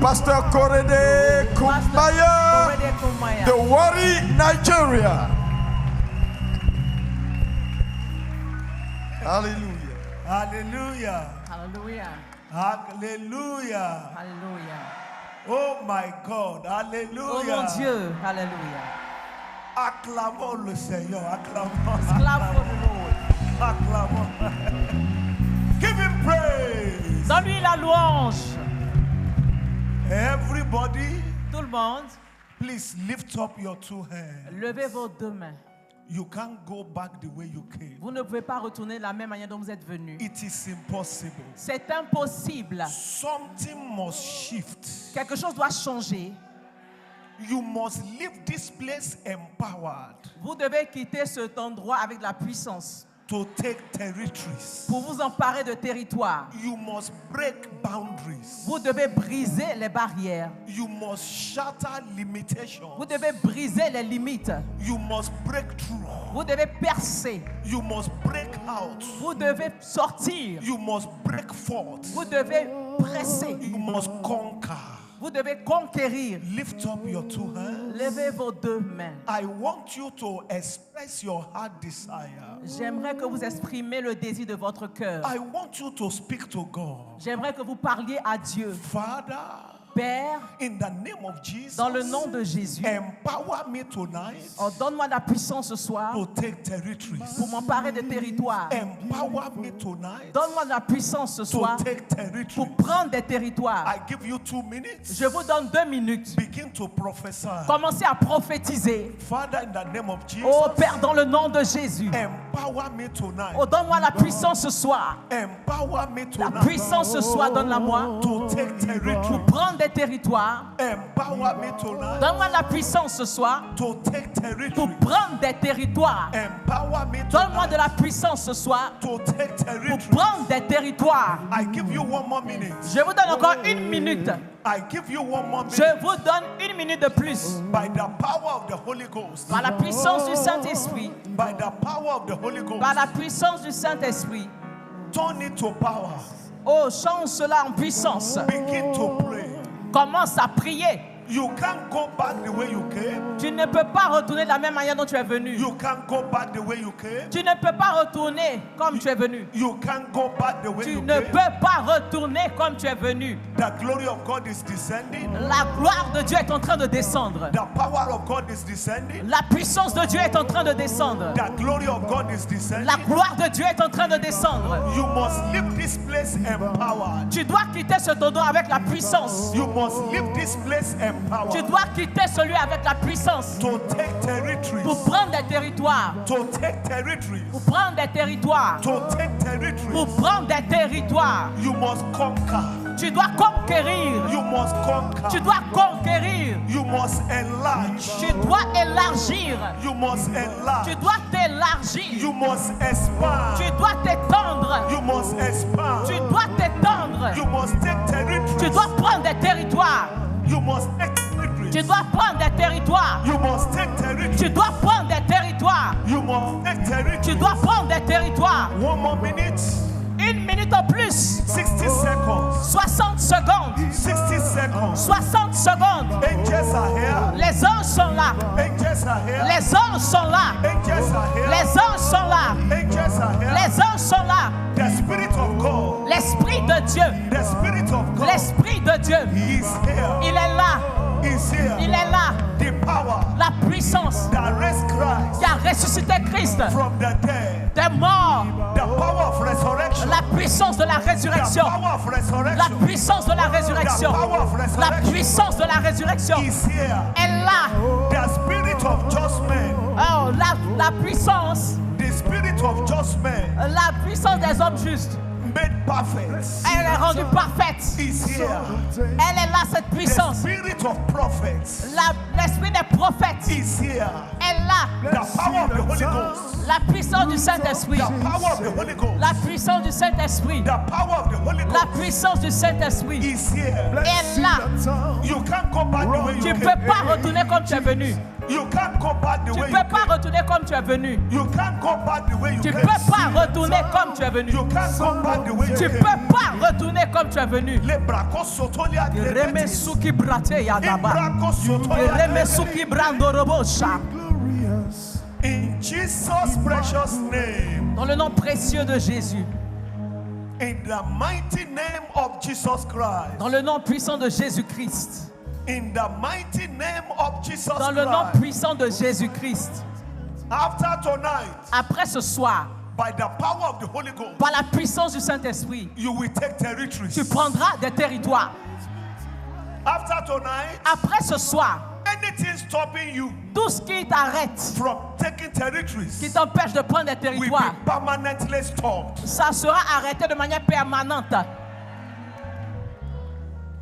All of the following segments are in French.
Pastor Korede Kumbaya, the Wari, Nigeria. Hallelujah. Hallelujah. Hallelujah. Hallelujah. Hallelujah. Oh my God. Oh Hallelujah. mon Dieu. Hallelujah. Acclamons le Seigneur. Acclamons. Clap for the Lord. Acclamons. Give him praise. Donne-lui la louange. Everybody, Tout le monde, please lift up your two hands. levez vos deux mains. You can't go back the way you came. Vous ne pouvez pas retourner de la même manière dont vous êtes venu. It is impossible. C'est impossible. Something must shift. Quelque chose doit changer. You must leave this place empowered Vous devez quitter cet endroit avec de la puissance to take territories. pour vous emparer de territoire. You must break boundaries. Vous devez briser les barrières. You must shatter limitations. Vous devez briser les limites. You must break through. Vous devez percer. You must break out. Vous devez sortir. You must break forth. Vous devez presser. You must conquer. Vous devez conquérir. Lift up your two hands. Levez vos deux mains. I want you to express your heart desire. J'aimerais que vous exprimez le désir de votre cœur. I want you to speak to God. J'aimerais que vous parliez à Dieu. Father, Père, in the name of Jesus, dans le nom de Jésus, empower me tonight oh, donne-moi la puissance ce soir to take territories. pour m'emparer de territoires. Empower me tonight Donne-moi la puissance ce to soir take territories. pour prendre des territoires. I give you 2 minutes. Je vous donne 2 minutes. Begin to prophesy. Commencez à prophétiser. Father, in the name of Jesus, Oh Père, dans le nom de Jésus. empower me tonight. Oh, donne-moi la puissance ce soir. Empower me La tonight puissance ce soir, donne-la-moi. to take territory. Pour prendre des territoires. Empower me tonight Donne-moi la puissance ce soir. to take territory. Pour prendre des territoires. Empower me Donne-moi de tonight la puissance ce soir. to take Pour territory. prendre des territoires. I give you 1 more minute. Je vous donne encore 1 minute. I give you 1 more Je minute vous donne 1 minute de plus. by the power of the Holy Ghost. Par la puissance du Saint-Esprit. By the power of the Holy Ghost. Par la puissance du Saint-Esprit. Turn it to power. Oh, change cela en puissance. Begin to pray. Commence à prier. You can't go back the way you came. Tu ne peux pas retourner de la même manière dont tu es venu. You can't go back the way you came. Tu ne peux pas retourner comme tu es venu. You can't go back the way Tu you ne came. peux pas retourner comme tu es venu. The glory of God is descending. La gloire de Dieu est en train de descendre. The power of God is descending. La puissance de Dieu est en train de descendre. The glory of God is descending. La gloire de Dieu est en train de descendre. You must leave this place empowered. Tu dois quitter cet endroit avec la puissance. You must leave this place Tu empowered dois quitter celui avec la puissance to take territories. pour prendre des territoires. To take territories. Pour prendre des territoires. To take Pour territories. prendre des territoires. You must conquer. Tu dois conquérir. You must conquer. Tu dois conquérir. You must enlarge. Tu dois élargir. You must Tu enlarge. dois t'élargir. You must expand. Tu dois t'étendre. You must expand. Tu dois t'étendre. You must take Tu territories. dois prendre des territoires. You must take territories. Tu dois prendre des territoires. You must take Tu territories. dois prendre des territoires. You must take Tu territories. dois prendre des territoires. 1 more minute. 1 minute en plus. 60 seconds. 60 secondes. 60 seconds. 60 secondes. Angels are here. Les anges sont là. Angels are here. Les anges sont là. Angels are here. Les anges sont là. Angels are here. Les anges sont là. The Spirit of God. L'Esprit de Dieu. The Spirit of God L'Esprit de Dieu. is here. Il est là. Is here. Il est là. The power La puissance that raised Christ qui a ressuscité Christ from the dead. des morts. The power of resurrection. La puissance de la The résurrection. power of La resurrection. puissance de la The résurrection. power of La resurrection puissance de la résurrection is here. est là. The spirit of just men. Oh, la puissance, The spirit of just men la puissance des hommes justes, made perfect elle est rendue parfaite. is here. Elle est là, cette The puissance. spirit of prophets L'esprit des prophètes is here. est là. The power of the Holy Ghost. La puissance du Saint-Esprit. The power of the Holy Ghost. La puissance du Saint-Esprit. The power of the Holy La Ghost puissance du Saint-Esprit is here. est là. You can't go back the way you Tu Tu ne peux pas retourner comme tu es venu. You can't go back the Tu ne way peux you pas came. retourner comme tu es venu. You can't go back the way you Tu ne came. peux pas retourner comme tu es venu. You can't go back the way you Tu ne came. peux pas retourner comme tu es venu. Le brako sotolia grebetis. Remesuki brate yadaba. Brako sotolia Remesuki brandorobosha. Glorious. In Jesus' precious name. Dans le nom précieux de Jésus. In the mighty name of Jesus Christ. Dans le nom puissant de Jésus-Christ. In the mighty name of Jesus Dans le nom Christ. puissant de Jésus-Christ. After tonight, Après ce soir, by the power of the Holy Ghost, par la puissance du Saint-Esprit, you will take territories. tu prendras des territoires. After tonight, Après ce soir, anything stopping you tout ce qui t'arrête, from taking qui territories t'empêche de prendre des will territoires, be permanently stopped. ça sera arrêté de manière permanente.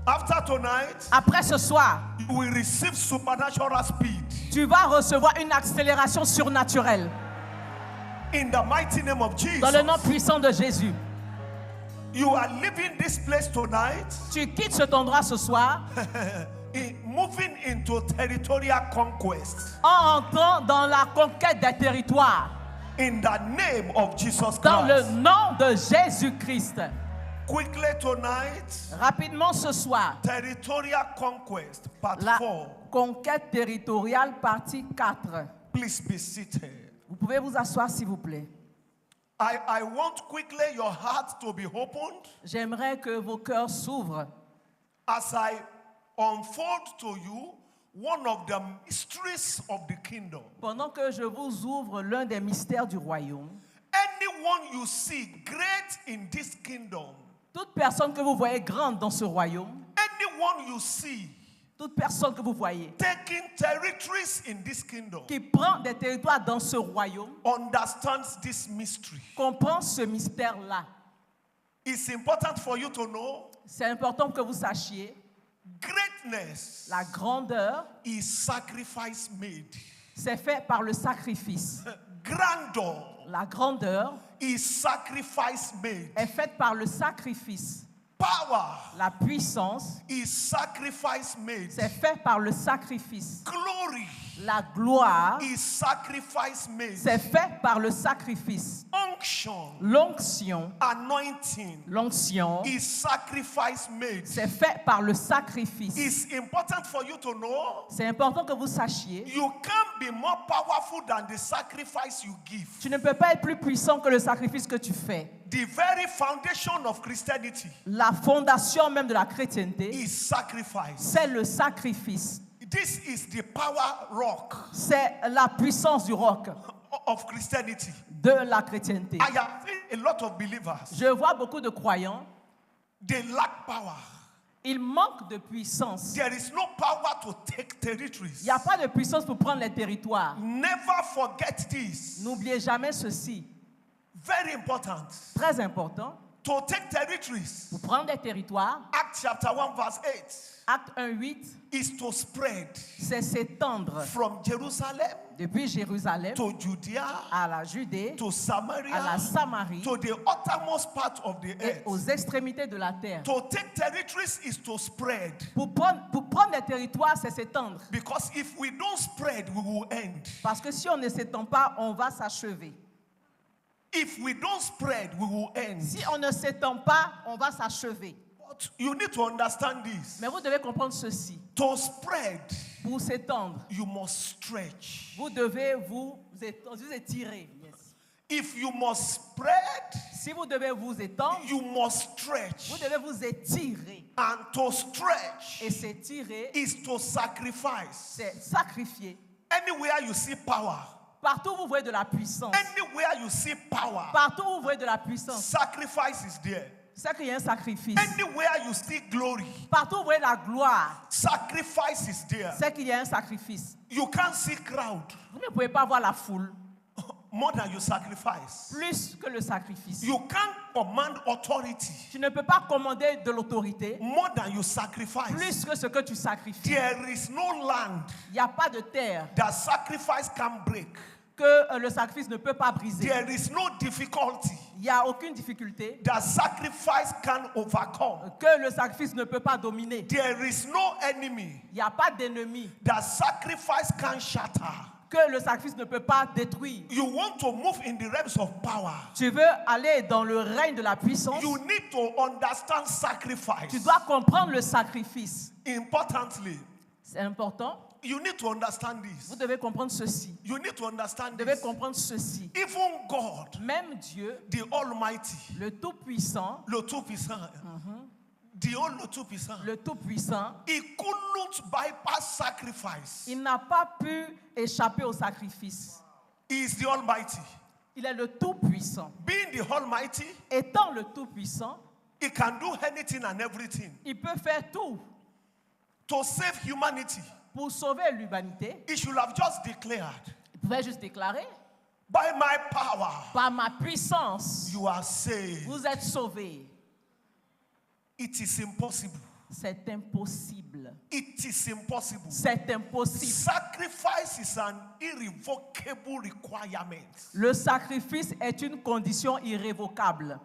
After tonight, Après ce soir, you will receive supernatural speed. tu vas recevoir une accélération surnaturelle. In the mighty name of Jesus, Dans le nom puissant de Jésus. you are leaving this place tonight, Tu quittes cet endroit ce soir moving into territorial conquest. en entrant dans la conquête des territoires. In the name of Jesus Dans le Christ. nom de Jésus-Christ. Quickly tonight, Rapidement ce soir, territorial conquest, part la 4. conquête territoriale partie 4. Please be seated. Vous pouvez vous asseoir s'il vous plaît. I want quickly your heart to be opened J'aimerais que vos cœurs s'ouvrent as I unfold to you one of the mysteries of the kingdom. pendant que je vous ouvre l'un des mystères du royaume. Anyone you see great in this kingdom, Toute personne que vous voyez grande dans ce royaume, anyone you see toute personne que vous voyez taking territories in this kingdom, qui prend des territoires dans ce royaume, understands this mystery. comprend ce mystère-là. It's important for you to know C'est important que vous sachiez greatness la grandeur, is sacrifice made. c'est fait par le sacrifice. Grandeur La grandeur is sacrifice made. est faite par le sacrifice. Power La puissance, is sacrifice made. c'est fait par le sacrifice. Glory La gloire, is sacrifice made. c'est fait par le sacrifice. Unction, L'onction, anointing l'onction, is sacrifice made. c'est fait par le sacrifice. It's important for you to know C'est important que vous sachiez, you can't be more powerful than the sacrifice you give. tu ne peux pas être plus puissant que le sacrifice que tu fais. The very foundation of Christianity La fondation même de la chrétienté, is sacrifice. c'est le sacrifice. This is the power rock C'est la puissance du roc of Christianity. de la chrétienté. I have seen a lot of believers. Je vois beaucoup de croyants, They lack power. ils manquent de puissance. There is no power to take Il territories. n'y a pas de puissance pour prendre les territoires. Never forget this. N'oubliez jamais ceci. Very important. Très important. To take territories. Pour prendre des territoires, Acts chapter 1 verse 8 acte 1:8, is to spread c'est s'étendre from Jerusalem depuis Jérusalem to Judea à la Judée, to à la Samaria Samarie to the uttermost part of the et earth. aux extrémités de la terre. To take territories is to spread. Pour prendre des territoires, c'est s'étendre. Because if we don't spread, we will end. Parce que si on ne s'étend pas, on va s'achever. If we don't spread, we will end. Si on ne s'étend pas, on va s'achever. But you need to understand this. Mais vous devez comprendre ceci. To spread, Pour s'étendre, you must stretch. vous devez vous étirer. Yes. If you must spread, Si vous devez vous étendre, you must stretch. vous devez vous étirer. And to stretch Et s'étirer, is to sacrifice. c'est sacrifier. Anywhere you see power, Partout où vous voyez de la puissance, anywhere you see power, partout où vous voyez de la puissance, sacrifice is there. c'est qu'il y a un sacrifice. Anywhere you see glory, Partout où vous voyez la gloire, sacrifice is there. c'est qu'il y a un sacrifice. You can't see crowd Vous ne pouvez pas voir la foule more than you sacrifice. plus que le sacrifice. You can't command authority Tu ne peux pas commander de l'autorité more than you sacrifice. plus que ce que tu sacrifies. There is no land Il n'y a pas de terre that sacrifice can break. que le sacrifice ne peut pas briser. There is no difficulty Il n'y a aucune difficulté that sacrifice can overcome. que le sacrifice ne peut pas dominer. There is no enemy Il n'y a pas d'ennemi that sacrifice can shatter. que le sacrifice ne peut pas détruire. You want to move in the realms of power. Tu veux aller dans le règne de la puissance, You need to understand sacrifice. tu dois comprendre le sacrifice. Importantly, C'est important. you need to understand this. Vous devez comprendre ceci. You need to understand Vous devez this. comprendre ceci. Even God, Même Dieu, the Almighty, le Tout-Puissant, le Tout-Puissant, le Tout-Puissant, le Tout-Puissant, he couldn't bypass sacrifice. il n'a pas pu échapper au sacrifice. He is the Almighty. Il est le Tout-Puissant. Being the Almighty, Étant le Tout-Puissant, he can do anything and everything il peut faire tout to save humanity. pour sauver l'humanité. He should have just declared, Il pouvait juste déclarer, by my power, par ma puissance, you are saved. vous êtes sauvés. It is impossible. C'est impossible. It is impossible. C'est impossible. Sacrifice is an irrevocable requirement. Le sacrifice est une condition irrévocable.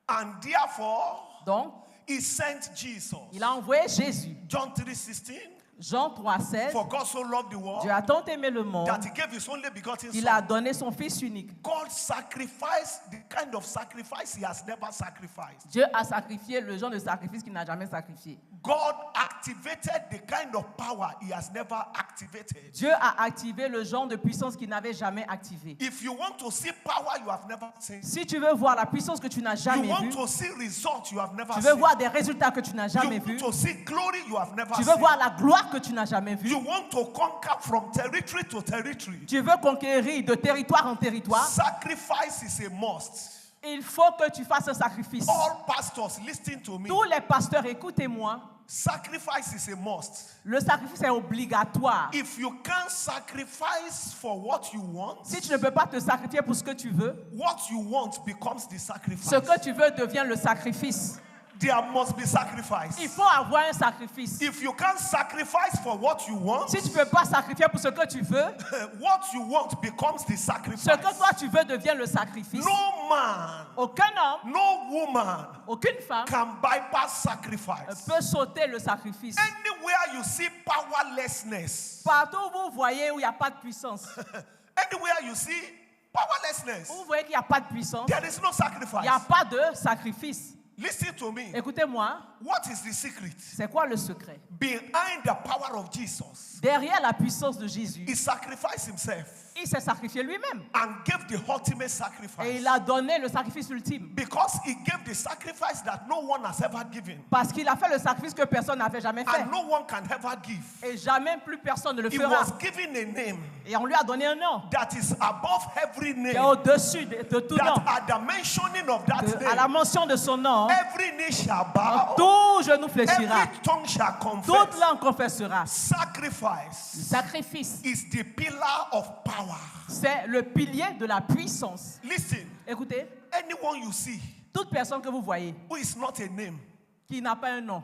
And therefore, Donc, he sent Jesus. il a envoyé Jésus. John 3:16. Jean 3,16. For God so loved the world Dieu a tant aimé le monde, that he gave his only begotten il a son. donné son Fils unique. God sacrificed the kind of sacrifice he has never sacrificed. Dieu a sacrifié le genre de sacrifice qu'il n'a jamais sacrifié. God activated the kind of power he has never activated. Dieu a activé le genre de puissance qu'il n'avait jamais activé. If you want to see power you have never seen, Si tu veux voir la puissance que tu n'as you jamais want vue, to see results you have never tu veux seen, voir des résultats que tu n'as jamais you want vus, to see glory you have never tu veux seen, voir la gloire que tu n'as jamais vue, you want to conquer from territory to territory. tu veux conquérir de territoire en territoire, Sacrifice is a must. il faut que tu fasses un sacrifice. All pastors, listen to me. Tous les pasteurs, écoutez-moi, Sacrifice is a must. le sacrifice est obligatoire. If you can't sacrifice for what you want, Si tu ne peux pas te sacrifier pour ce que tu veux, what you want becomes the sacrifice. ce que tu veux devient le sacrifice. There must be sacrifice. Il faut avoir un sacrifice. If you can't sacrifice for what you want, Si tu ne peux pas sacrifier pour ce que tu veux, what you want becomes the sacrifice. ce que toi tu veux devient le sacrifice. No man, Aucun homme, no woman aucune femme can bypass sacrifice. peut sauter le sacrifice. Anywhere you see powerlessness, Partout où vous voyez où il n'y a pas de puissance, anywhere you see powerlessness, où vous voyez qu'il n'y a pas de puissance, there is no il n'y sacrifice. a pas de sacrifice. Listen to me. Écoutez-moi, What is the secret? c'est quoi le secret? Behind the power of Jesus, Derrière la puissance de Jésus, he sacrificed himself il s'est sacrifié lui-même. and gave the ultimate Et sacrifice. il a donné le sacrifice ultime. Because he gave the sacrifice that no one has ever given. Parce qu'il a fait le sacrifice que personne n'avait jamais fait. And no one can ever give. Et jamais plus personne ne le He fera. was given a name Et on lui a donné un nom. that is above every Qui est name. au-dessus de tout nom. That at the mentioning of that À la name, mention de son nom, every knee shall bow, tout genou fléchira. every tongue shall Toute confess. langue confessera. Le Sacrifice sacrifice, is the pillar of power. c'est le pilier de la puissance. Listen, Écoutez, anyone you see toute personne que vous voyez who is not a name, qui n'a pas un nom,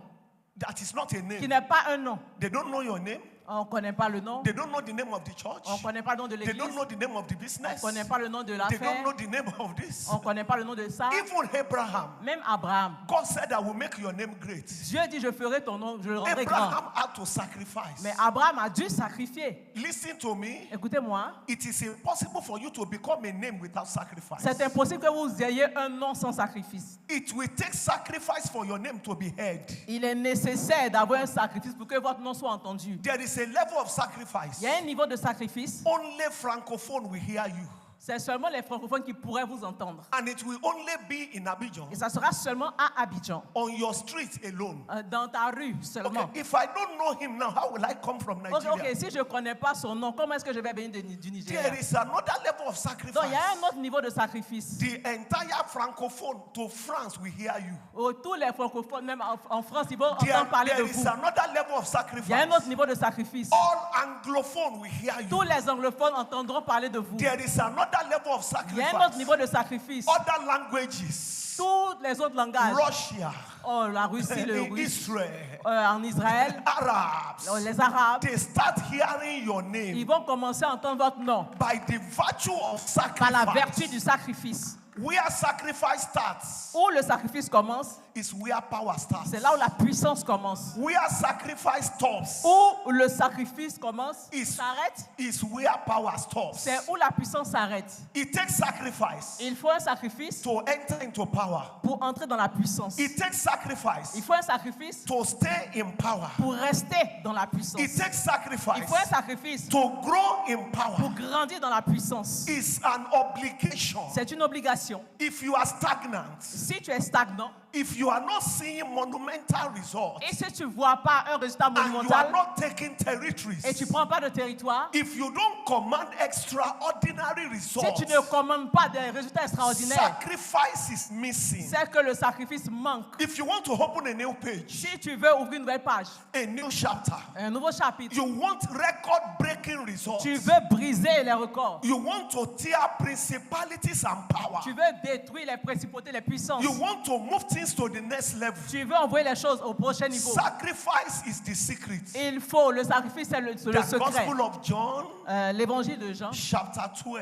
that is not a qui name, n'est pas un nom, they don't know your name, on ne connaît pas le nom, they don't know the name of the church, on ne connaît pas le nom de they l'église, don't know the name of the on ne business, connaît pas le nom de they l'affaire, don't know the name of this. on ne connaît pas le nom de ça. Even Abraham, Même Abraham, God said, I will make your name great. Dieu dit je ferai ton nom, je le rendrai grand. Abraham had to sacrifice. Mais Abraham a dû sacrifier. Listen to me. Écoutez-moi, It is impossible for you to become a name without sacrifice. c'est impossible que vous ayez un nom sans sacrifice. It will take sacrifice for your name to be heard. Il est nécessaire d'avoir un sacrifice pour que votre nom soit entendu. There is a level of sacrifice. Il y a un niveau de sacrifice, Only francophone will hear you. c'est seulement les francophones qui pourraient vous entendre. And it will only be in Abidjan, Et ça sera seulement à Abidjan, on your street alone. dans ta rue seulement. Okay, if I don't know him now, how will I come from Nigeria? Ok, si je ne connais pas son nom, comment est-ce que je vais venir du Nigeria? There is another level of sacrifice. Donc il y a un autre niveau de sacrifice. The entire francophone to France will hear you. Où tous les francophones, même en France, ils vont There, entendre parler de there is vous. another level of Il y a un autre sacrifice. niveau de sacrifice. All anglophone will hear you. Tous les anglophones entendront parler de vous. There is another another level of Il y a un autre sacrifice. niveau de sacrifice. Other languages. Tous les autres langages. Russia, Oh, la Russie, le russe. Israel, En Israël, Arabs. les Arabes, They start hearing your ils name vont commencer à entendre votre nom by the virtue of par la vertu sacrifice. du sacrifice. Where sacrifice starts Où le sacrifice commence, is where power starts. c'est là où la puissance commence. Where sacrifice stops Où le sacrifice commence, Is- s'arrête, is where power stops. c'est où la puissance s'arrête. It takes sacrifice Il faut un sacrifice to enter into power. pour entrer dans la puissance. It takes sacrifice Il faut un sacrifice to stay in power. pour rester dans la puissance. It takes Il sacrifice faut un sacrifice to grow in pour power. grandir dans la puissance. It's an obligation. C'est une obligation. If you are stagnant, Si tu es stagnant if you are not seeing monumental results, et si tu ne vois pas un résultat and you are monumental not taking et tu territories, ne prends pas de territoire, if you don't command extraordinary si results, tu ne commandes pas des résultats extraordinaires, sacrifice is missing. c'est que le sacrifice manque. If you want to open a new page, Si tu veux ouvrir une nouvelle page, a new chapter, un nouveau chapitre, you want record-breaking results. tu veux briser les records, You want to tear principalities and power. tu veux détruire les principautés, les puissances, You want to move things to the next level. tu veux envoyer les choses au prochain niveau. Sacrifice is the secret. Il faut, le sacrifice, c'est le The secret. Gospel of John, L'évangile de Jean, chapter 12.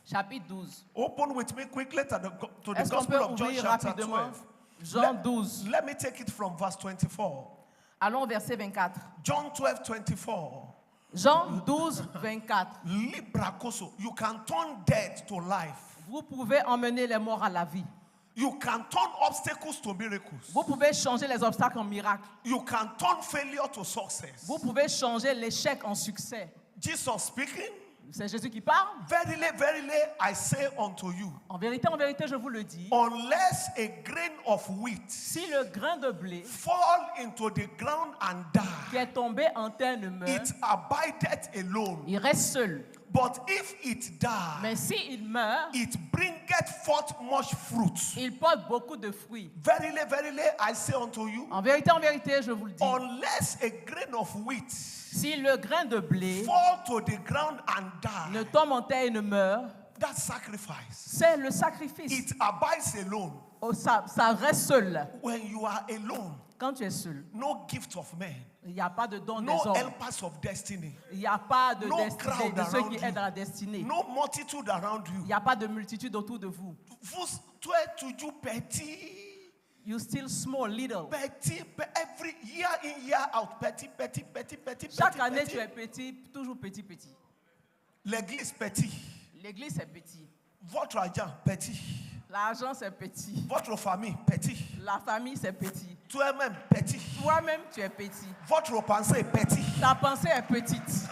chapitre 12. Open with me quickly to the Est-ce qu'on peut Gospel of John, ouvrir chapter rapidement 12. Jean 12. Let me take it from verse 24. Allons au verset 24. John 12, 24. Jean 12, 24. Librakoso. You can turn death to life. Vous pouvez emmener les morts à la vie. You can turn obstacles to miracles. Vous pouvez changer les obstacles en miracles. You can turn failure to success. Vous pouvez changer l'échec en succès. Jesus speaking. C'est Jésus qui parle. Verily, verily, I say unto you, En vérité, je vous le dis. unless a grain of wheat Si le grain de blé fall into the ground and qui die, est tombé en terre ne meurt, it abideth alone. il reste seul. But if it die, Mais s'il meurt, it bringeth forth much fruit. il porte beaucoup de fruits. Verily, verily, I say unto you, En vérité, je vous le dis. unless a grain of wheat Si le grain de blé fall to the ground and ne die, tombe en terre et ne meurt, that sacrifice, c'est le sacrifice. it abides alone. Oh, ça reste seul. When you are alone, Quand tu es seul, no gift of man, il n'y a pas de don des no hommes. helpers of destiny, Il n'y a pas de, No destinée, crowd de ceux around qui you. aident à la destinée. no multitude around Il you. n'y a pas de multitude autour de vous. Vous, toi, tu joues petit, You still small, little. petit, every year in, year out, petit, petit, petit, petit, Chaque petit, année, petit. tu es petit, toujours petit, petit. L'église petit, L'église, c'est petit. votre argent petit, L'argent, c'est petit. votre famille petit, La famille, c'est petit. toi-même petit, Toi-même, tu es petit. votre pensée petit, Ta pensée est petite.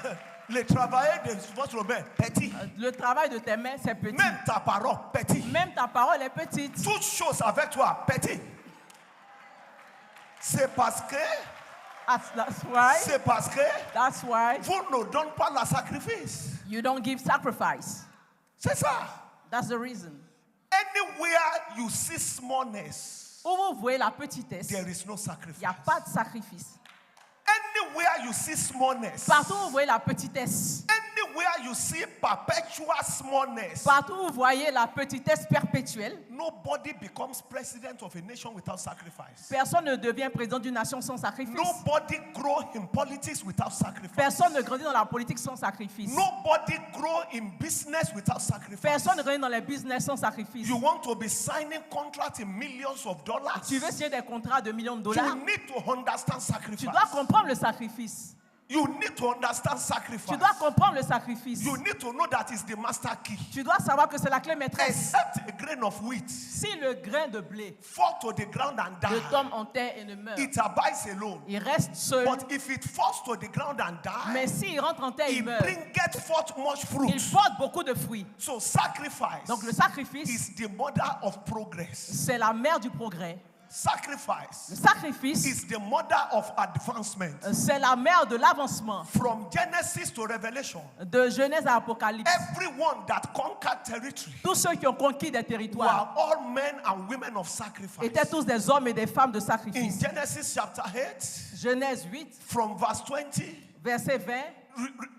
le travail de votre main petit, Le travail de tes mains, c'est petit. même ta parole petit, Même ta parole est petite. toute chose avec toi petit. C'est parce que, That's why vous ne donnez pas le sacrifice. you don't give sacrifice. C'est ça. That's the reason. Anywhere you see smallness, Où vous voyez la petitesse, there is no il sacrifice. n'y a pas de sacrifice. Anywhere you see smallness, Partout où vous voyez la petitesse, anywhere you see perpetual smallness, partout où vous voyez la petitesse perpétuelle, nobody becomes president of a nation without sacrifice. personne ne devient président d'une nation sans sacrifice. Nobody grow in politics without sacrifice. Personne ne grandit dans la politique sans sacrifice. Nobody grow in business without sacrifice. Personne ne grandit dans les business sans sacrifice. You want to be signing contracts in millions of dollars? Tu veux signer des contrats de millions de You dollars, need to understand sacrifice. tu dois comprendre le sacrifice. You need to understand sacrifice. Tu dois comprendre le sacrifice. You need to know that is the master key. Tu dois savoir que c'est la clé maîtresse. Except a grain of wheat Si le grain de blé fall to the ground and ne die, tombe en terre et ne meurt, it abides alone. il reste seul. But if it falls to the ground and Mais die, s'il rentre en terre, il it meurt. bringeth forth much fruit. Il porte beaucoup de fruits. So sacrifice Donc le sacrifice, is the mother of progress. c'est la mère du progrès. Le Sacrifice sacrifice, is the mother of advancement. c'est la mère de l'avancement. From Genesis to Revelation, De Genèse à Apocalypse. everyone that conquered territory Tous ceux qui ont conquis des were territoires all men and women of sacrifice. étaient tous des hommes et des femmes de In sacrifice. Genesis chapter 8, Genèse 8, from verse 20, Verset 20.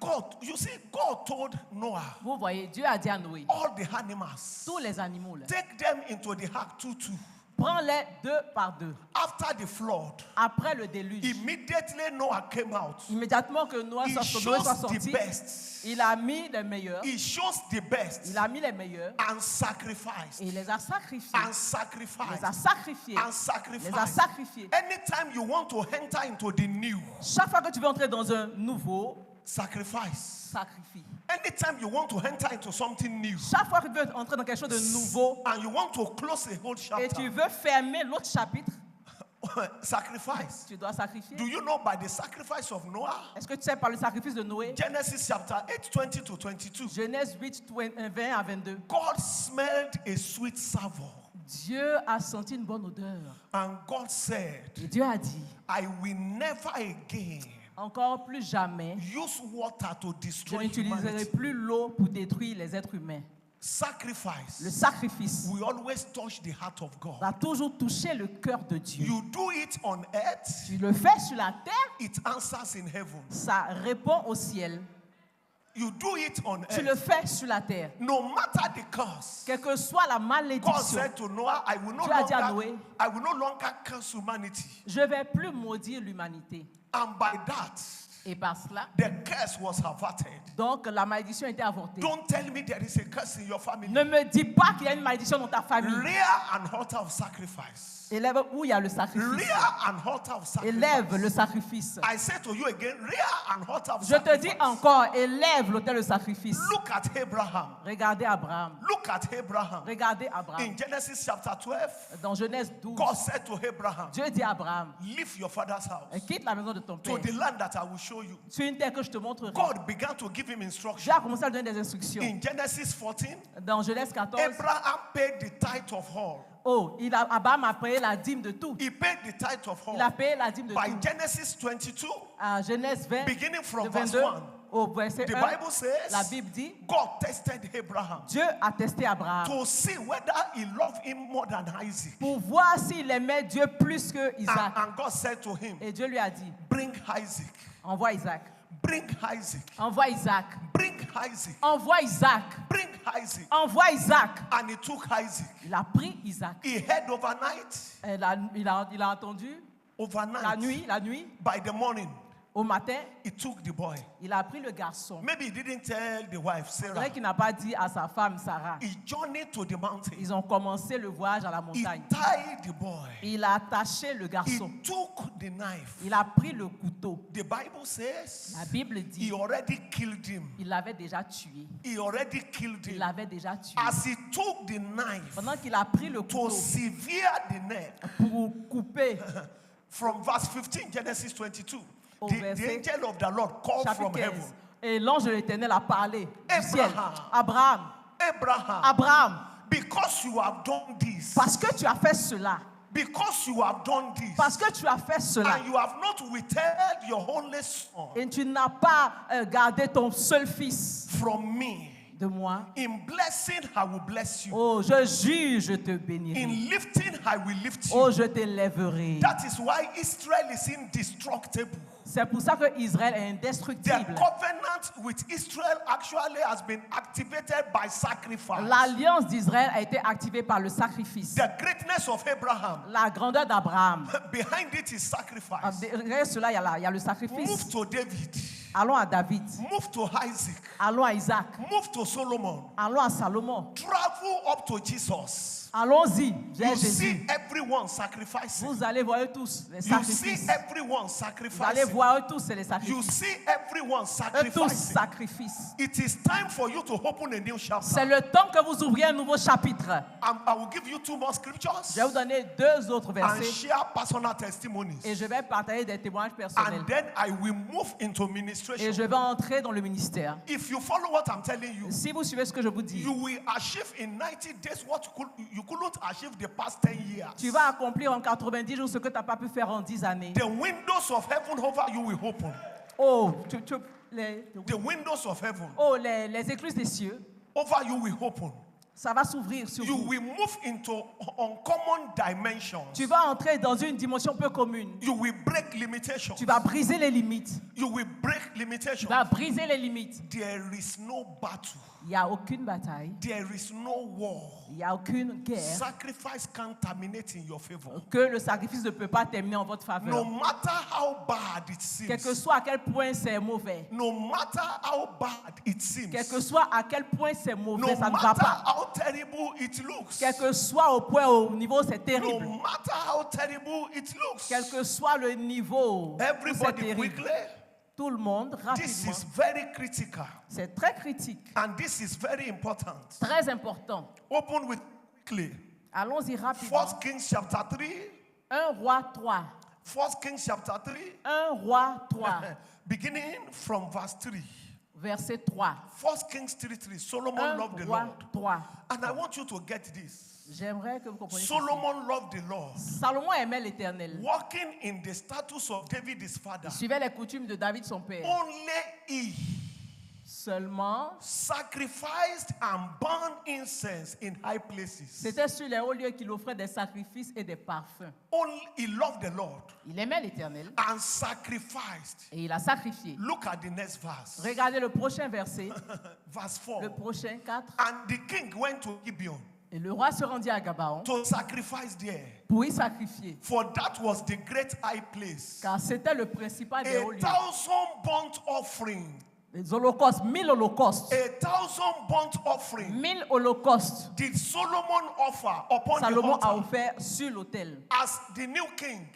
God, you see, God told Noah, Vous voyez, Dieu a dit à Noé, all the animals, tous les animaux, là, take them into the ark 2-2. prends-les 2 par 2. After the flood, Après le déluge, immediately Noah came out. immédiatement que Noé He soit chose sorti, the best. il a mis les meilleurs. He chose the best Il a mis les meilleurs and sacrificed. et il les a sacrifiés. And Il sacrificed. les a sacrifiés. And Il les a sacrificed. sacrifiés. Anytime you want to enter into the new, Chaque fois que tu veux entrer dans un nouveau, sacrifice. sacrifie. Anytime you want to enter into something new, Chaque fois que tu veux entrer dans quelque chose de nouveau and you want to close a whole et tu chapter, veux fermer l'autre chapitre, sacrifice. tu dois sacrifier. Do you know by the sacrifice of Noah? Est-ce que tu sais par le sacrifice de Noé, Genesis chapter 8, 20 to 22. Genèse 8, 20 à 22, God smelled a sweet savour. Dieu a senti une bonne odeur. And God said, Et Dieu a dit, I will never again encore plus jamais, use water to je destroy n'utiliserai humanity. plus l'eau pour détruire les êtres humains. Le Sacrifice sacrifice will always touch the heart of God. va toujours toucher le cœur de Dieu. You do it on earth, Tu le fais sur la terre, it answers in heaven. ça répond au ciel. You do it on Tu le earth. fais sur la terre. No matter the curse. Quelle que soit la God malédiction, said to Noah, I will Dieu a dit à no longer curse humanity. je ne vais plus maudire l'humanité. And by that, Et par cela, the curse was averted. donc la malédiction était avortée. Don't tell me there is a curse in your family. Ne me dis pas qu'il y a une malédiction dans ta famille. Rear an altar of sacrifice. Élève où il y a le sacrifice. Rear an altar of sacrifice. Élève le sacrifice. I say to you again, rear an altar of Je te dis sacrifice. encore, élève l'autel de sacrifice. Look at Abraham. Regardez Abraham. Look at Abraham. Regardez Abraham. In Genesis chapter 12, Dans Genèse 12, God said to Abraham, Dieu dit à Abraham, leave your father's house quitte la maison de ton to père. the land that I will show you. Sur une terre que je te montrerai. God began to give him Dieu instruction. a commencé à lui donner des instructions. In Genesis 14, Dans Genèse 14, Abraham paid the tithe of all. Abraham a payé la dîme de tout. He paid the tithe of Il a all. payé la dîme de By tout. Genesis 22, À Genèse 20, beginning from de verse 22 1, au verset the 1, Bible says, la Bible dit, God tested Abraham Dieu a testé Abraham to see whether he loved him more than Isaac. pour voir s'il aimait Dieu plus que Isaac. And God said to him, Et Dieu lui a dit, bring Isaac, envoie Isaac. bring Isaac, Envoie Isaac. bring Isaac, Envoie Isaac. bring Isaac. Envoie Isaac. And he took Isaac. Il a pris Isaac. He heard overnight, Il a entendu la nuit, by the morning, au matin, he took the boy. il a pris le garçon. Maybe he didn't tell the wife, C'est Sarah. vrai qu'il n'a pas dit à sa femme Sarah. He journeyed to the mountain. Ils ont commencé le voyage à la He montagne. tied the boy. Il a attaché le He garçon. took the knife. Il a pris le couteau. The Bible says La Bible he dit already killed him. il l'avait déjà tué. He already killed Il him. l'avait déjà tué. As he took the knife Pendant qu'il a pris le to couteau sever the neck, pour couper, from verse 15, Genesis 22, Au the verset- angel of the Lord called chapitre from 15. heaven, Et l'ange de l'Éternel a parlé du ciel. Abraham. Abraham, Abraham, because you have done this, parce que tu as fait cela, because you have done this, parce que tu as fait cela, and you have not withheld your only son et tu n'as pas gardé ton seul fils from me, de moi, in blessing I will bless you, oh, je jure, je te bénirai. in lifting I will lift you. Oh, je t'élèverai. That is why Israel is indestructible. C'est pour ça que Israël est The indestructible. covenant with Israel actually has been activated by sacrifice. L'alliance d'Israël a été activée par le sacrifice. The greatness of Abraham, La grandeur d'Abraham. behind it is sacrifice. Derrière cela, il y a le sacrifice. Move to David. Allons à David. Move to Isaac. Allons à Isaac. Move to Solomon. Allons à Salomon. Travel up to Jesus. Allons-y, vers You Jésus. see everyone sacrificing. Vous allez voir eux tous les You see sacrifices. everyone Vous allez sacrificing. voir eux tous les You sacrifices. see everyone Eux tous sacrificing. sacrifices. It is time for you to open a new C'est chapter. le temps que vous ouvriez un nouveau chapitre. I will give you 2 more Je scriptures vais vous donner 2 autres and versets share personal testimonies. et je vais partager des témoignages personnels. And then I will move into Et ministration. je vais entrer dans le ministère. If you follow what I'm telling you, Si vous suivez ce que je vous dis, you will achieve in 90 days what you couldn't achieve the past 10 years. tu vas accomplir en 90 jours ce que tu n'as pas pu faire en 10 années. The windows of heaven over you will open. Oh, The windows of heaven les écluses des cieux over you will open. Ça va s'ouvrir sur You vous. will move into uncommon dimensions. Tu vas entrer dans une dimension peu commune. You will break limitations. Tu vas briser les limites. You will break Tu limitations. vas briser les limites. There is no battle. Il n'y a aucune bataille. There is no war. Il n'y a aucune guerre. Sacrifice can't terminate in your favor. Que le sacrifice ne peut pas terminer en votre No faveur. matter how bad it Quel que seems. soit à quel point c'est mauvais. No matter how bad it seems. Quel que soit à quel point c'est No mauvais, ça ne va matter pas. how terrible it looks. Quel que soit au point, au niveau, c'est No terrible. matter how terrible it looks. Quel que soit le niveau, c'est Everybody terrible. quickly. Tout le monde, This rapidement. is very critical. C'est très critique, And this is very important. très important. Open with quickly. Allons-y rapidement. 1 Kings chapter 3. 1 roi 3. 1 Kings chapter 3. 1 roi 3, Beginning from verse 3. verset 3. 1 Kings 3:3. Solomon 1 loved the roi Lord. 3. And I want you to get this. J'aimerais que vous compreniez. ceci. Solomon loved the Lord. Salomon aimait l'Éternel. Walking in the status of David his father. Il suivait les coutumes de David son père. Only he Seulement, sacrificed and burned incense in high places. c'était sur les hauts lieux qu'il offrait des sacrifices et des parfums. Only he loved the Lord Il aimait l'Éternel and sacrificed. et il a sacrifié. Look at the next verse. Regardez le prochain verset, Verse le 4. prochain 4. And the king went to Gibeon Et le roi se rendit à Gabaon to sacrifice there. pour y sacrifier, For that was the great high place. car c'était le principal des hauts lieux. 1,000 burnt offering. Les holocaustes, 1000 holocaustes. 1,000 burnt offering 1000 holocaustes, did Solomon offer upon the Salomon a altar offert sur l'autel. as the new king.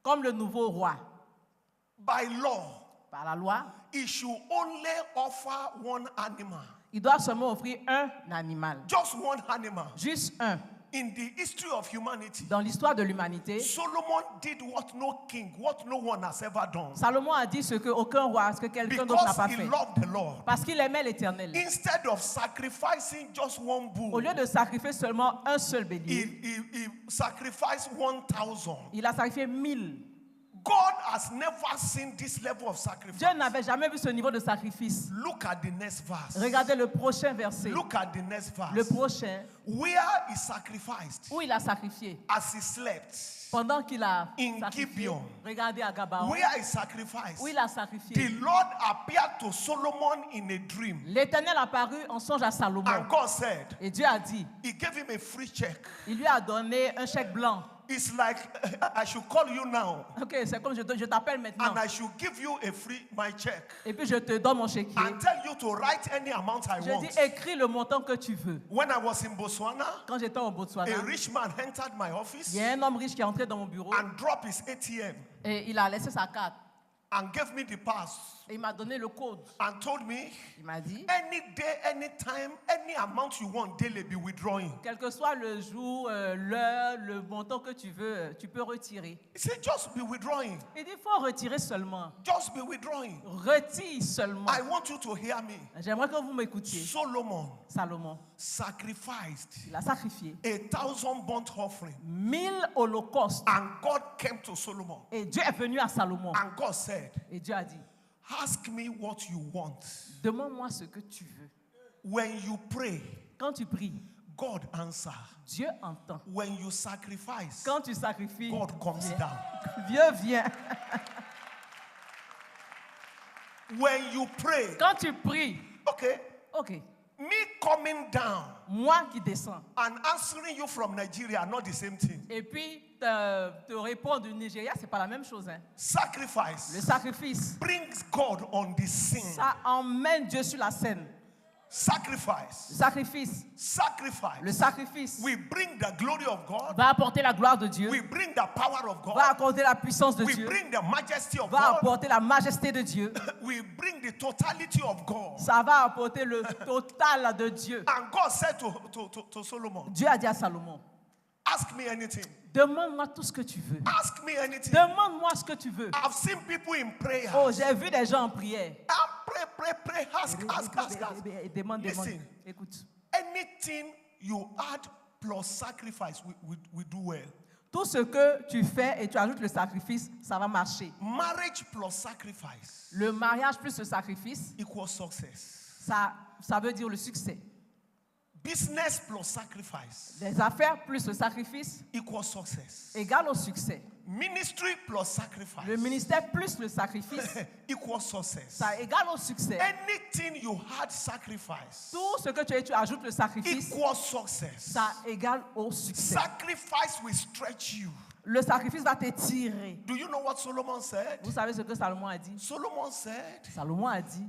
Comme le nouveau roi, By law, par la loi, he should only offer one animal. il doit seulement offrir un animal. Just one animal. Juste un. In the history of humanity, Dans l'histoire de l'humanité, Solomon did what no king, what no one has ever done. Salomon a dit ce que aucun roi, ce que quelqu'un d'autre n'a Because pas he fait. loved the Lord. Parce qu'il aimait l'Éternel. Instead of sacrificing just one Au bull, lieu de sacrifier seulement un seul he, bélier, he sacrificed 1,000. il a sacrifié 1000. God has never seen this level of sacrifice. Dieu n'avait jamais vu ce niveau de sacrifice. Look at the next verse. Regardez le prochain verset. Look at the next Le verse. prochain, Where he sacrificed où il a sacrifié. as he slept. Pendant qu'il a In sacrifié, Gibeon. regardez à Gabaon, Where he sacrificed. où il a The sacrifié. Lord appeared to Solomon in a dream. L'Éternel apparut en songe à And Salomon. God said, Et Dieu a dit, he gave him a free check. il lui a donné un chèque blanc. It's like I should call you now Ok, c'est comme je t'appelle maintenant. and I should give you a free my check Et puis je te donne mon chéquier. and tell you to write any amount I Je want. dis, écris le montant que tu veux. When I was in Botswana, Quand j'étais au Botswana, a rich man entered my office il y a un homme riche qui est entré dans mon bureau and dropped his ATM et il a laissé sa carte. and gave me the pass Et il m'a donné le code. and told me, Il m'a dit, any day, any time, any amount you want daily be withdrawing. quel que soit le jour, l'heure, le montant que tu veux, tu peux retirer. He said, just be withdrawing. Il dit, il faut retirer seulement. Just be withdrawing. Retire seulement. I want you to hear me. J'aimerais que vous m'écoutiez. Solomon Salomon, sacrificed il a sacrifié 1,000 burnt offering. 1000 holocaustes. And God came to Solomon. Et Dieu est venu à Salomon. And God said, Et Dieu a dit, ask me what you want. demande-moi ce que tu veux. When you pray, Quand tu pries, God answer. Dieu entend. When you sacrifice, Quand tu sacrifies, God comes down. Dieu vient. When you pray, Quand tu pries, okay, ok, me coming down moi qui descends. and answering you from Nigeria are not the same thing. Et puis te répondre du Nigeria, c'est pas la même chose. Hein. Le Sacrifice sacrifice, brings God on the scene. ça emmène Dieu sur la scène. Sacrifice. Le sacrifice, Sacrifice. le sacrifice We bring the glory of God. va apporter la gloire de Dieu, We bring the power of va God. apporter la puissance de We Dieu, bring the majesty of va God. apporter la majesté de Dieu, We bring the totality of God. ça va apporter le total de Dieu. And God said to Solomon, Dieu a dit à Salomon, ask me anything. demande-moi tout ce que tu veux. Ask me anything. Demande-moi ce que tu veux. I've seen people in prayer. Oh, j'ai vu des gens en prière. Pray. Ask. Demande. Listen. Écoute. Anything you add plus sacrifice, we do well. Tout ce que tu fais et tu ajoutes le sacrifice, ça va marcher. Marriage plus sacrifice Le mariage plus le sacrifice, equals success. ça veut dire le succès. Business plus sacrifice Les affaires plus le sacrifice equals success. égale au succès. Ministry plus sacrifice Le ministère plus le sacrifice, equals success. ça égale au succès. Anything you had sacrifice Tout ce que tu ajoutes le sacrifice, equals success. ça égale au succès. Sacrifice will stretch you. Le sacrifice va t'étirer. Do you know what Solomon said? Vous savez ce que Salomon a dit? Solomon said, Salomon a dit,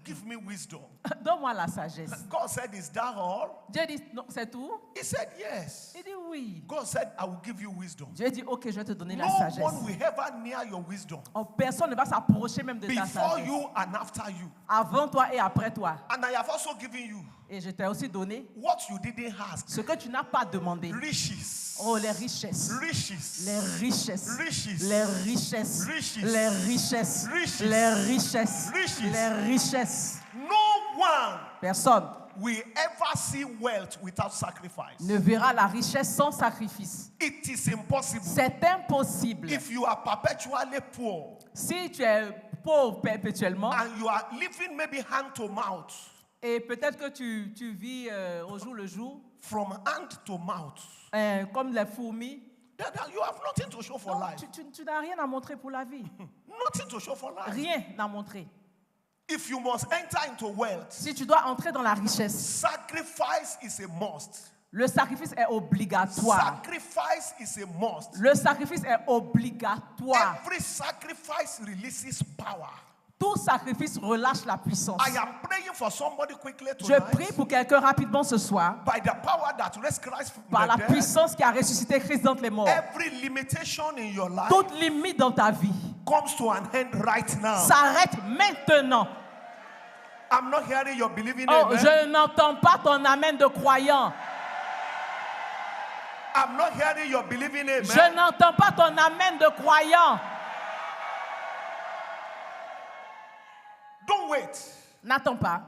give me wisdom. donne-moi la sagesse. God said, is that all? Dieu dit, non, c'est tout? He said, yes. Il dit oui. God said, I will give you wisdom. Dieu dit, ok, je vais te donner No la one sagesse. will ever near your wisdom Oh, personne ne va s'approcher même de ta before sagesse. you and after you. Avant toi et après toi. And I have also given you Et je t'ai aussi donné what you didn't ask. ce que tu n'as pas demandé. Riches. Oh, les richesses. Riches. Les richesses. Riches. Les richesses. Riches. Les richesses. Riches. Les richesses. Riches. Les richesses. No one Personne will ever see wealth without sacrifice. ne verra la richesse sans sacrifice. It is impossible. C'est impossible. If you are perpetually poor Si tu es pauvre perpétuellement and you are living maybe hand to mouth, et peut-être que tu vis au jour le jour, from hand to mouth, comme les fourmis, then you have nothing to show for donc, life. tu n'as rien à montrer pour la vie. Nothing to show for life. Rien à montrer. If you must enter into wealth, Si tu dois entrer dans la richesse, sacrifice is a must. le sacrifice est obligatoire. Sacrifice is a must. Le sacrifice est obligatoire. Every sacrifice releases power. Tout sacrifice relâche la puissance. I am praying for somebody quickly Je tonight. prie pour quelqu'un rapidement ce soir, By the power that raised Christ from par la the dead, puissance qui a ressuscité Christ d'entre les morts. every limitation in your life Toute limite dans ta vie comes to an end right now. s'arrête maintenant. I'm not hearing your believing Oh, amen. je n'entends pas ton amen de croyant. I'm not hearing your believing amen. Je n'entends pas ton amen de croyant. Don't wait. N'attends pas.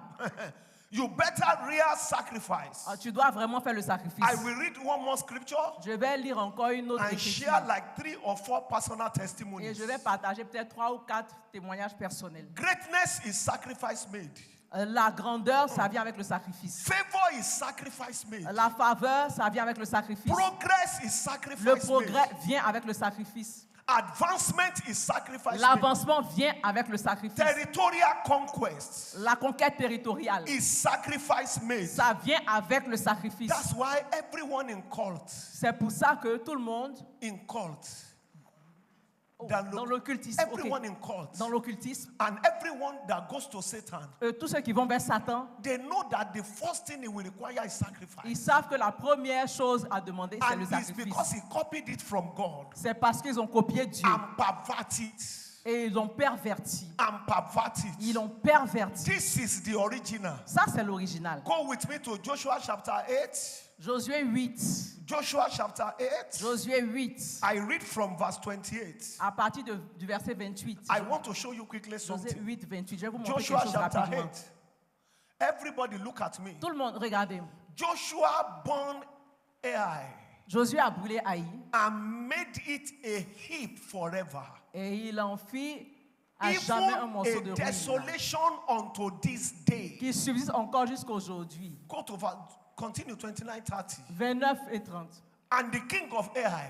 You better real sacrifice. Oh, tu dois vraiment faire le sacrifice. I will read one more scripture Je vais lire encore une autre and écriture. share like 3 or 4 personal Et testimonies. je vais partager peut-être 3 ou 4 témoignages personnels. Greatness is sacrifice made. La grandeur, ça vient avec le sacrifice. Favor is sacrifice made. La faveur, ça vient avec le sacrifice. Progress is sacrifice Le progrès made. vient avec le sacrifice. Advancement is sacrifice made. L'avancement vient avec le sacrifice. Territorial conquest La conquête territoriale, is sacrifice made. ça vient avec le sacrifice. That's why everyone in cult, C'est pour ça que tout le monde, in cult, dans l'occultisme, ok, everyone in cult, dans l'occultisme, and everyone that goes to Satan, tous ceux qui vont vers Satan, they know that the first thing he will require is ils sacrifice. savent que la première chose à demander, c'est And le it's because sacrifice. he copied it from God C'est parce qu'ils ont copié Dieu and perverted it. et ils ont perverti. And perverted. Ils ont perverti. This is the original. Ça, c'est l'original. Go with me to Joshua chapter 8. Josué 8. Joshua chapter 8. Josué 8. I read from verse 28. À partir du verset 28. I want to show you quickly Josué something. 8, 28. Je vais vous montrer Joshua quelque chose chapter rapidement. 8. Everybody look at me. Tout le monde, regardez. Joshua burned Ai Josué a brûlé Haï and made it a heap forever. et il en fit à jamais un Even morceau a de ruine desolation unto this day. qui subsiste encore jusqu'à aujourd'hui. Go to continue 29:30. 29 et 30. And the king of Ai,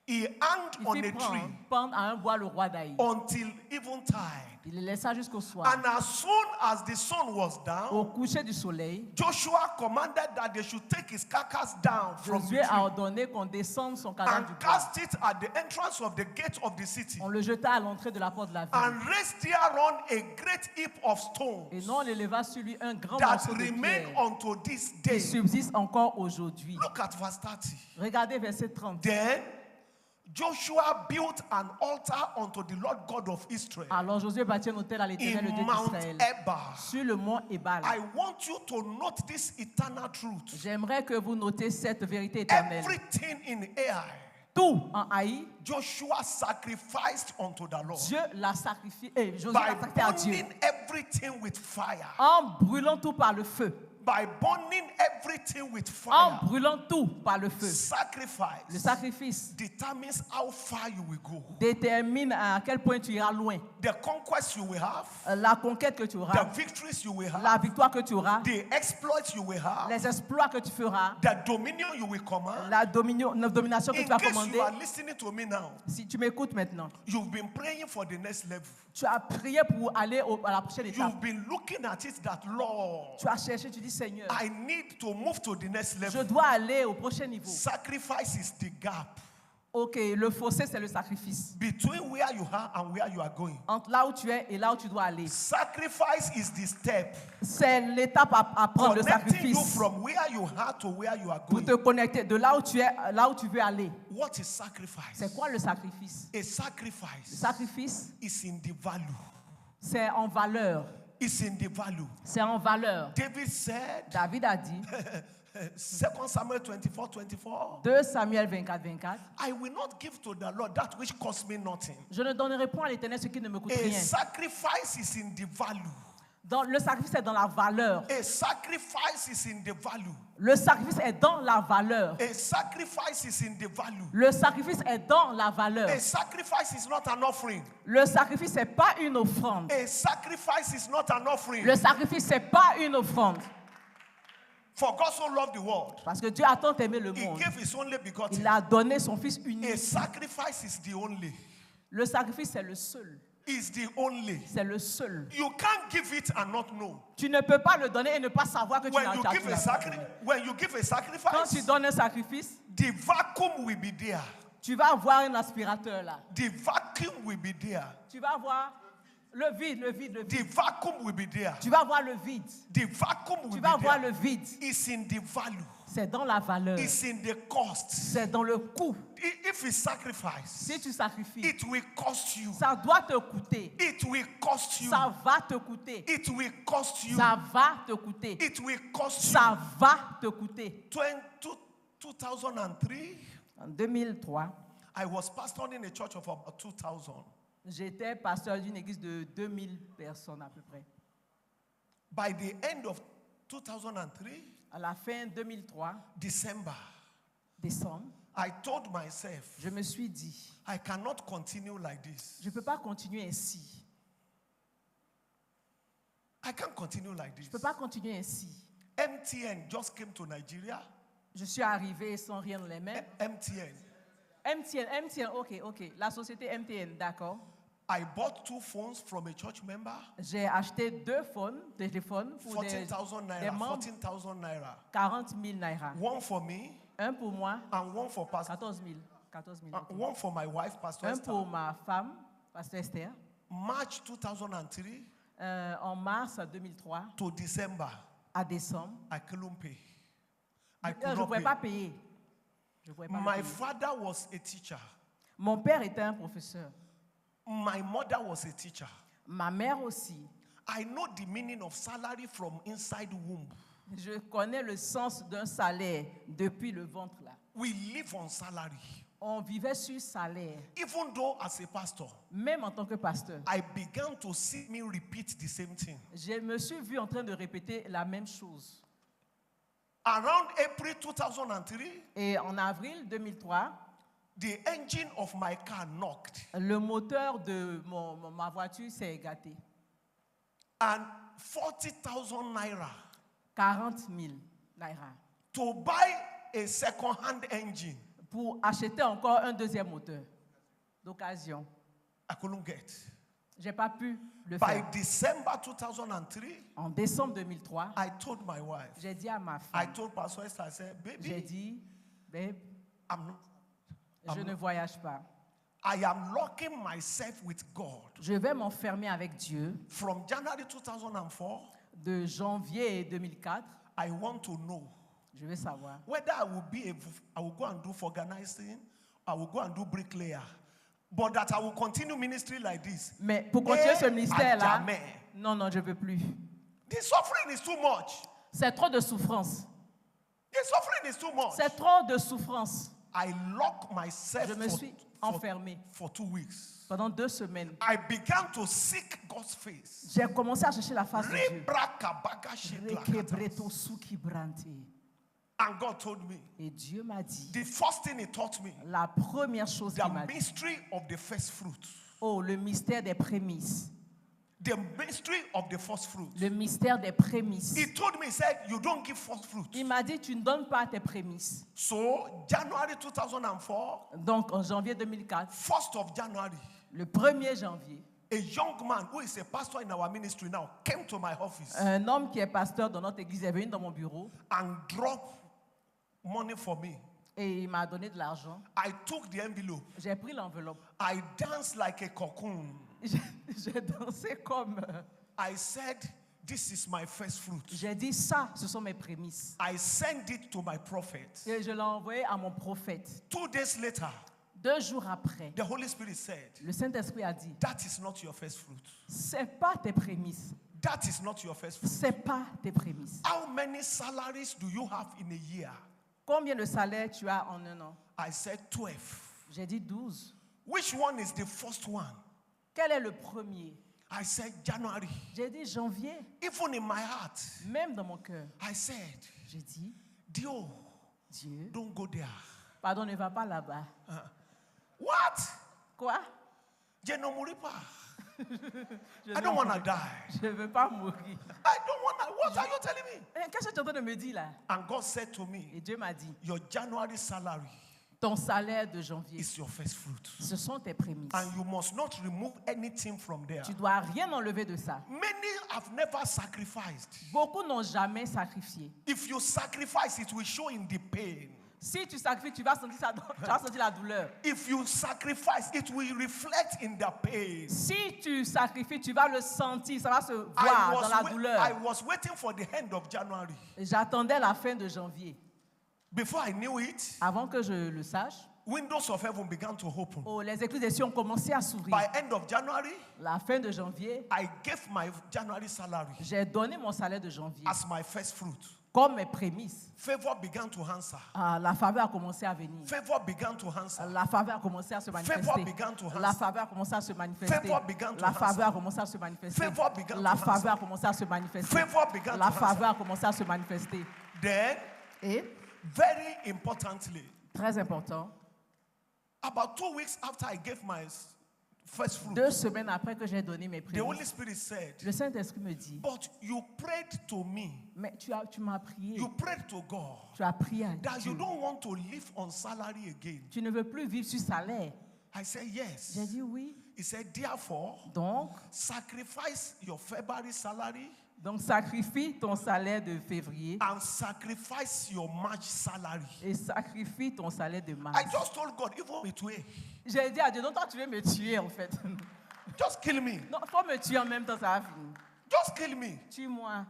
he hanged Il on fit a tree pendre à un bois le roi d'Haï. until eventide. Il le laissa jusqu'au soir. And as soon as the sun was down, Au coucher du soleil, Joshua commanded that they should take his carcass down from the Josué a tree ordonné qu'on descende son cadavre du and bois. cast it at the entrance of the gate of the city, On le jeta à l'entrée de la porte de la ville. and raised thereon a great heap of Et stones non, on éleva sur lui un grand that morceau de remain pierre unto this qui day. subsiste encore aujourd'hui. Look at verse 30. Regardez verset 30. Then Joshua built an altar unto the Lord God of Israel Alors Josué bâtit un autel à l'Éternel, le in Dieu Mount d'Israël, Ebal. sur le mont Ébal. I want you to note this eternal truth. J'aimerais que vous notez cette vérité éternelle. Everything in Ai, Tout en Haï, Joshua sacrificed unto the Lord Dieu l'a sacrifié. Josué by l'a sacrifié à Dieu. burning everything with fire. En brûlant tout par le feu. by burning everything with en fire. brûlant tout par le feu. Le Sacrifice sacrifice determines how far you will go. détermine à quel point tu iras loin. The conquest you will have, La conquête que tu the auras, victories you will have, la victoire que tu auras, the exploits you will have, les exploits que tu feras, the dominion you will command. la domination que In tu vas case you commander. are listening to me now, Si tu m'écoutes maintenant, you've been praying for the next level. tu as prié pour aller à la prochaine étape. You've been looking at it that, Lord, Tu as cherché, tu dis Seigneur, I need to move to the next je level. dois aller au prochain niveau. Sacrifice is the gap Ok, le fossé c'est le sacrifice. between where you are and where you are going. Entre là où tu es et là où tu dois aller. Sacrifice is the step C'est l'étape à prendre, le connecting you sacrifice. from where you are to where you are Pour going. te connecter de là où tu es, là où tu veux aller. What is sacrifice? C'est quoi le sacrifice? A Le sacrifice sacrifice, is in the value. c'est en valeur. It's in the value. C'est en valeur. David said, David a dit, 2 Samuel 24:24, 2 Samuel 24. I will not give to the Lord that which costs me nothing. Je ne donnerai point à l'Éternel ce qui ne me coûte A rien. sacrifice is in the value. Le sacrifice est dans la valeur. A sacrifice is in the value. Le sacrifice est dans la valeur. A sacrifice is in the value. Le sacrifice est dans la valeur. A sacrifice is not an offering. Le sacrifice n'est pas une offrande. A sacrifice is not an offering. Le sacrifice n'est pas une offrande. For God so loved the world, Parce que Dieu a tant aimé le He monde. gave His only begotten. Il a donné son Fils A unique. sacrifice is the only. Le sacrifice, c'est le seul. Is the only. C'est le seul. You can't give it and not know. Tu ne peux pas le donner et ne pas savoir que tu When n'as you pas give a when you give a Quand tu sacrifice, donnes un sacrifice, the vacuum will be there. tu vas avoir un aspirateur là. The vacuum will be there. Tu vas avoir le vide. The vacuum will be there. Tu vas avoir le vide. The vacuum will Tu be vas avoir there. le vide. It's in the value. C'est dans la valeur. It's in the cost. C'est dans le coût. If it's sacrifice, Si tu sacrifies, it will cost you. ça doit te coûter. It will cost you. Ça va te coûter. It will cost you. Ça va te coûter. It will cost you. Ça va te coûter. 2003, En 2003, I was pastoring a church of about 2,000. j'étais pasteur d'une église de 2000 personnes à peu près. By the end of 2003, À la fin 2003, December, décembre, I told myself, je me suis dit, I cannot continue like this. je ne peux pas continuer ainsi. I can't continue like Je this. ne peux pas continuer ainsi. MTN just came to Nigeria. Je suis arrivé sans rien dans les mains. MTN. MTN, ok. La société MTN, d'accord. I bought 2 phones from a church member. J'ai acheté 2 téléphones pour des 14,000 des naira. membres, 14,000 naira. 40 000 naira. One for me Un pour moi, and one for Pastor. 14 000. 14 000. ok. One for my wife, Pastor Un Esther. pour ma femme, Pasteur Esther. March 2003 En mars 2003 to December, à décembre, I couldn't pay. I je could ne not pouvais pay. pas payer. Je pouvais pas My payer. father was a teacher. Mon père était un professeur. My mother was a teacher. Ma mère aussi. I know the meaning of salary from inside womb. Je connais le sens d'un salaire depuis le ventre là. We live on salary. On vivait sur salaire. Even though as a pastor, Même en tant que pasteur, I began to see me repeat the same thing. je me suis vu en train de répéter la même chose. Around April 2003, Et en avril 2003, the engine of my car knocked. le moteur de ma voiture s'est gâté. And 40,000 naira 40 000 naira. to buy a second-hand engine, Pour acheter encore un deuxième moteur d'occasion. I couldn't get. Je n'ai pas pu le By faire. December 2003, En décembre 2003, I told my wife, j'ai dit à ma I femme, told Pastor Esther, I said, j'ai baby, dit, babe, I'm not, je ne voyage pas. I am locking myself with God. Je vais m'enfermer avec Dieu. From January 2004, De janvier 2004, I want to know je vais savoir whether I will go and do organizing, I will go and do bricklayer, but that I will continue ministry like this. Mais pour continuer ce à ministère-là, jamais. non, je ne veux plus. The suffering is too much. C'est trop de souffrance. The suffering is too much. C'est trop de souffrance. I lock myself Je me suis enfermé for 2 weeks. pendant 2 semaines. I began to seek God's face. J'ai commencé à chercher la face de Dieu. Rebrakabagashidlakata. And God told me, Et Dieu m'a dit, the first thing He taught me, la première chose the qu'il m'a dit, mystery of the first fruit. oh, le mystère des prémices. The mystery of the first fruit. Le mystère des prémices. He told me, he said, you don't give first fruit. Il m'a dit, tu ne donnes pas tes prémices. So, January 2004, Donc, en janvier 2004, 1st of January, le 1er janvier, a young man who is a pastor in our ministry now came to my office un homme qui est pasteur dans notre église est venu dans mon bureau and dropped money for me. et il m'a donné de l'argent. I took the envelope. J'ai pris l'enveloppe. I danced like a cocoon. J'ai dansé comme... I said, this is my first fruit. J'ai dit, ça, ce sont mes prémices. I sent it to my prophet. Et je l'ai envoyé à mon prophète. 2 days later, 2 jours après, the Holy Spirit said, le Saint-Esprit a dit, that is not your first fruit. c'est pas tes prémices. That is not your first fruit. C'est pas tes prémices. How many salaries do you have in a year? Combien de salaire tu as en un an? I said 12. J'ai dit 12. Which one is the first one? Quel est le premier? I said January. J'ai dit janvier. Even in my heart, Même dans mon cœur, I said, j'ai dit, Dio, Dieu, don't go there. pardon, ne va pas là-bas. What? Quoi? Je ne mourrai pas. Je I don't want to die. Je ne veux pas mourir. I don't want to. What are you telling me? Qu'est-ce que tu es en train de me dire là? And God said to me, Et Dieu m'a dit, your January salary ton salaire de janvier, is your first fruit. ce sont tes prémices. And you must not remove anything from there. Tu dois rien enlever de ça. Many have never sacrificed. Beaucoup n'ont jamais sacrifié. If you sacrifice, it will show in the pain. Si tu sacrifies, tu vas sentir la douleur. If you sacrifice, it will reflect in the pain. Si tu sacrifies, tu vas le sentir, ça va se voir dans la I douleur. was waiting for the end of January. J'attendais la fin de janvier. Before I knew it, Avant que je le sache, windows of heaven began to open. oh, les écluses des cieux ont commencé à s'ouvrir. By end of January, La fin de janvier, I gave my January salary j'ai donné mon salaire de janvier as my first fruit. comme mes prémices. Favor began to answer. La faveur a commencé à venir. Favor began to answer. La faveur a commencé à se manifester. Favor began to answer. La faveur a commencé à se manifester. Favor began to La answer. faveur a commencé à se manifester. Favor began La to faveur a answer. commencé à se manifester. Favor began La to faveur a commencé à se manifester. Then, Et, very importantly, très important, about 2 weeks after I gave my first fruit, 2 semaines après que j'ai donné mes the Holy prémices, Spirit said, le Saint-Esprit me dit, but you prayed to me, mais tu m'as prié, you prayed to God, tu as prié à that you Dieu. don't want to live on salary again. Tu ne veux plus vivre sur salaire. I said, yes. J'ai dit oui. He said, therefore, Donc sacrifice your February salary sacrifie ton salaire de février and sacrifice your March salary. et sacrifie ton salaire de mars. I just told God, even me today, J'ai dit à Dieu, non, toi tu veux me tuer en fait. just kill me. Non, faut me tuer en même temps, ça va finir. Just kill me. Tue-moi.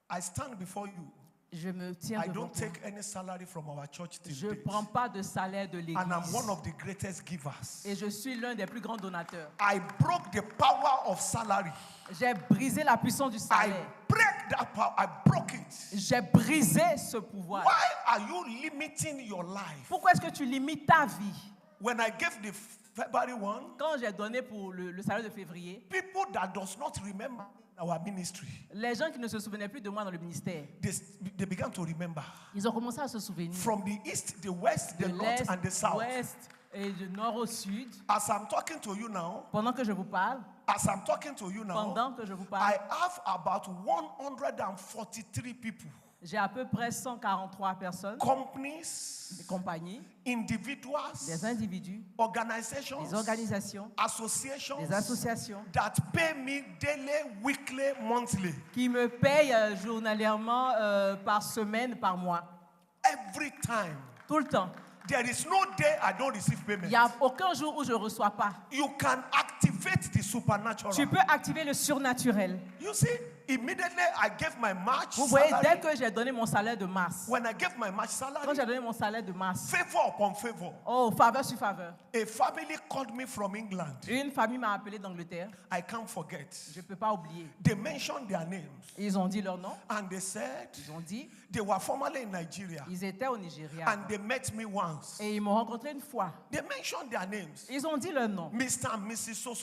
I stand before you. Je me tiens I devant don't toi. take any salary from our church Je ne today. prends pas de salaire de And I'm l'église. one of the greatest givers. Et je suis l'un des plus grands donateurs. I broke the power of salary. J'ai brisé la puissance du I salaire. break that power. I broke it. J'ai brisé ce pouvoir. Why are you limiting your life? Pourquoi est-ce que tu limites ta vie? When I gave the February one, Quand j'ai donné pour le salaire de février, people that does not remember our ministry, les gens qui ne se souvenaient plus de moi dans le ministère, they began to remember. ils ont commencé à se souvenir. From the east, the west, De the north, l'est, and the south. ouest et du nord au sud. As I'm talking to you now, Pendant que je vous parle, as I'm talking to you now, pendant que je vous I parle, have about 143 people, j'ai à peu près 143 personnes, companies, des compagnies, individuals, des individus, organizations, des organisations, associations des associations that pay me daily, weekly, monthly. qui me payent journalièrement, par semaine, par mois, Every time. tout le temps. There is no day I don't receive Il payment. n'y a aucun jour où je ne reçois pas. You can activate activate the supernatural. Tu peux activer le surnaturel. You see, immediately I gave my March Vous voyez, salary. dès que j'ai donné mon salaire de mars, When I gave my March quand salary, j'ai donné mon salaire de mars, favor upon favor. oh, faveur sur faveur, A family called me from England. une famille m'a appelé d'Angleterre. I can't forget. Je ne peux pas oublier. They mentioned their names Ils ont dit leur nom. and they said Ils ont dit, they were formerly in Nigeria ils étaient au Nigeria. and they met me once. Et ils m'ont rencontré une fois. They mentioned their names. Ils ont dit leur nom. Mr. and Mrs. So.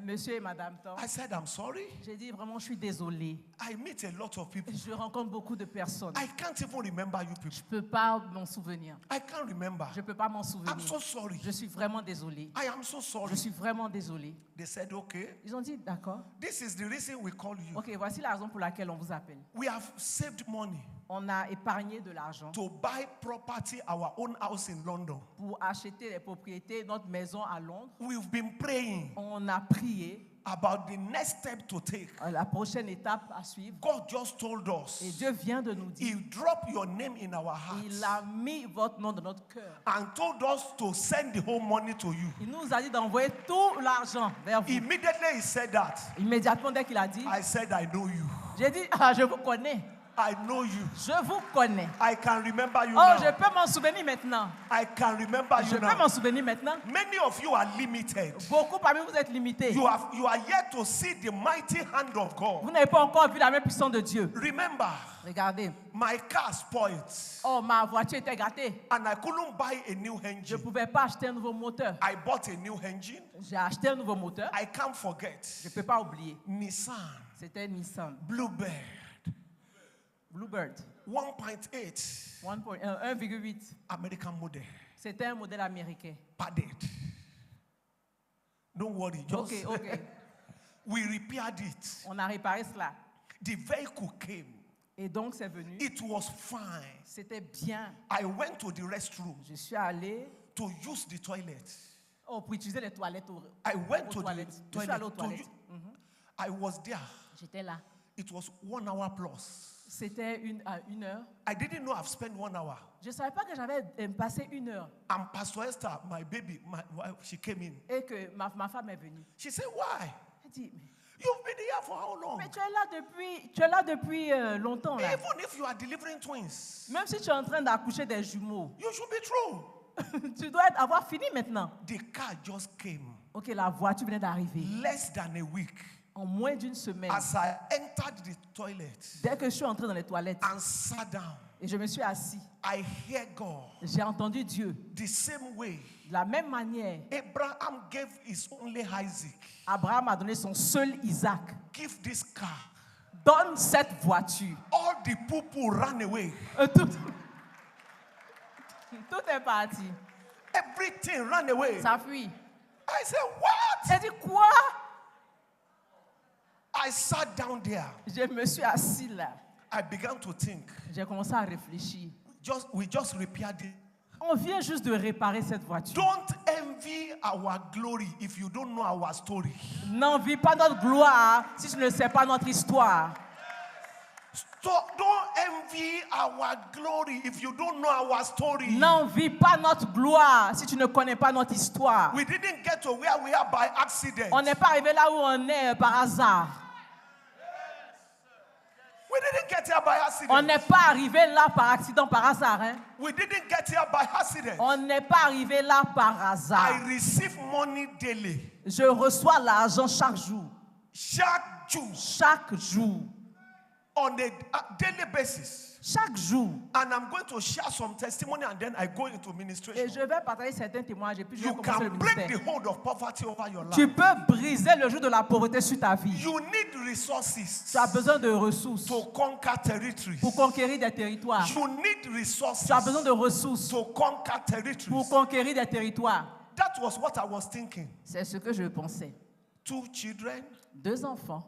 Monsieur et Madame Tom. I said, I'm sorry. J'ai dit vraiment, je suis désolé. I meet a lot of people. Je rencontre beaucoup de personnes. I can't even remember you people. Je ne peux pas m'en souvenir. I can't remember. Je ne peux pas m'en souvenir. I'm so sorry. Je suis vraiment désolé. I am so sorry. Je suis vraiment désolé. They said, okay, Ils ont dit, d'accord. this is the reason we call you. Ok, voici la raison pour laquelle on vous appelle. We have saved money On a épargné de l'argent to buy property, our own house in London. pour acheter les propriétés, notre maison à Londres. We've been praying On a prié about the next step to take. la prochaine étape à suivre. God just told us, Et Dieu vient de nous dire, He dropped your name in our il hearts a mis votre nom dans notre cœur. and told us to send the whole money to you. Il nous a dit d'envoyer tout l'argent vers vous. Immediately He said that, Immédiatement, dès qu'il a dit, I said, I know you. j'ai dit, ah, je vous connais. I know you. Je vous connais. I can remember you Oh, je now. peux m'en souvenir maintenant. I can remember Je you peux now. m'en souvenir maintenant. Many of you are limited. Beaucoup parmi vous êtes limités. You are yet to see the mighty hand of God. Vous n'avez pas encore vu la main puissante de Dieu. Remember, Regardez. my car spoiled Oh, ma voiture était gâtée. and I couldn't buy a new Je ne engine. pouvais pas acheter un nouveau moteur. I bought a new engine. J'ai acheté un nouveau moteur. I can't forget. Je ne peux pas oublier. Nissan C'était Nissan. Bluebird Bluebird. 1.8 1,8. American model. C'était un modèle américain. Padded. Don't worry, just Ok. we repaired it. On a réparé cela. The vehicle came. Et donc, c'est venu. It was fine. C'était bien. I went to the restroom Je suis allé to use the toilet. pour utiliser les toilettes. I went aux to the toilettes. Je suis allé aux toilet. toilettes. I was there. J'étais là. It was 1 hour plus. C'était à 1 heure. I didn't know I've spent 1 hour. Je ne savais pas que j'avais passé 1 heure And Pastor Esther, my baby, my wife, she came in. et que ma femme est venue. She said, why? Elle dit, You've been here for how long? mais tu es là depuis longtemps. Là. Even if you are delivering twins, Même si tu es en train d'accoucher des jumeaux, you should be true. tu dois avoir fini maintenant. The car just came Ok, la voiture venait d'arriver. less than a week. En moins d'une semaine, As I entered the toilet dès que je suis entré dans les toilettes and sat down, et je me suis assis, I hear God j'ai entendu Dieu. the same way. De la même manière, Abraham gave his only Isaac. Abraham a donné son seul Isaac. Give this car. Donne cette voiture. All the people ran away. Tout est parti. Everything ran away. Ça fuit. I said, what? Elle dit quoi? I sat down there. Je me suis assis là. I began to think. J'ai commencé à réfléchir. We just repaired it. On vient juste de réparer cette voiture. Don't envy our glory if you don't know our story. N'envie pas notre gloire si tu ne sais pas notre histoire. Don't envy our glory if you don't know our story. N'envie pas notre gloire si tu ne connais pas notre histoire. We didn't get to where we are by accident. On n'est pas arrivé là où on est par hasard. We didn't get here by accident. On n'est pas arrivé là par accident, par hasard. Hein? We didn't get here by accident. On n'est pas arrivé là par hasard. I receive money daily. Je reçois l'argent chaque jour. Chaque jour. Chaque jour. On a daily basis. Chaque jour. And I'm going to share some testimony and then I go into Et ministration. je vais partager certains témoignages et puis je vais You commencer le can break ministère. the hold of poverty over your Tu life. peux briser le joug de la pauvreté sur ta vie. You need resources Tu as besoin de ressources to conquer territories. pour conquérir des territoires. You need resources Tu as besoin de ressources to conquer pour territories. conquérir des territoires. That was what I was thinking. C'est ce que je pensais. 2 children, 2 enfants,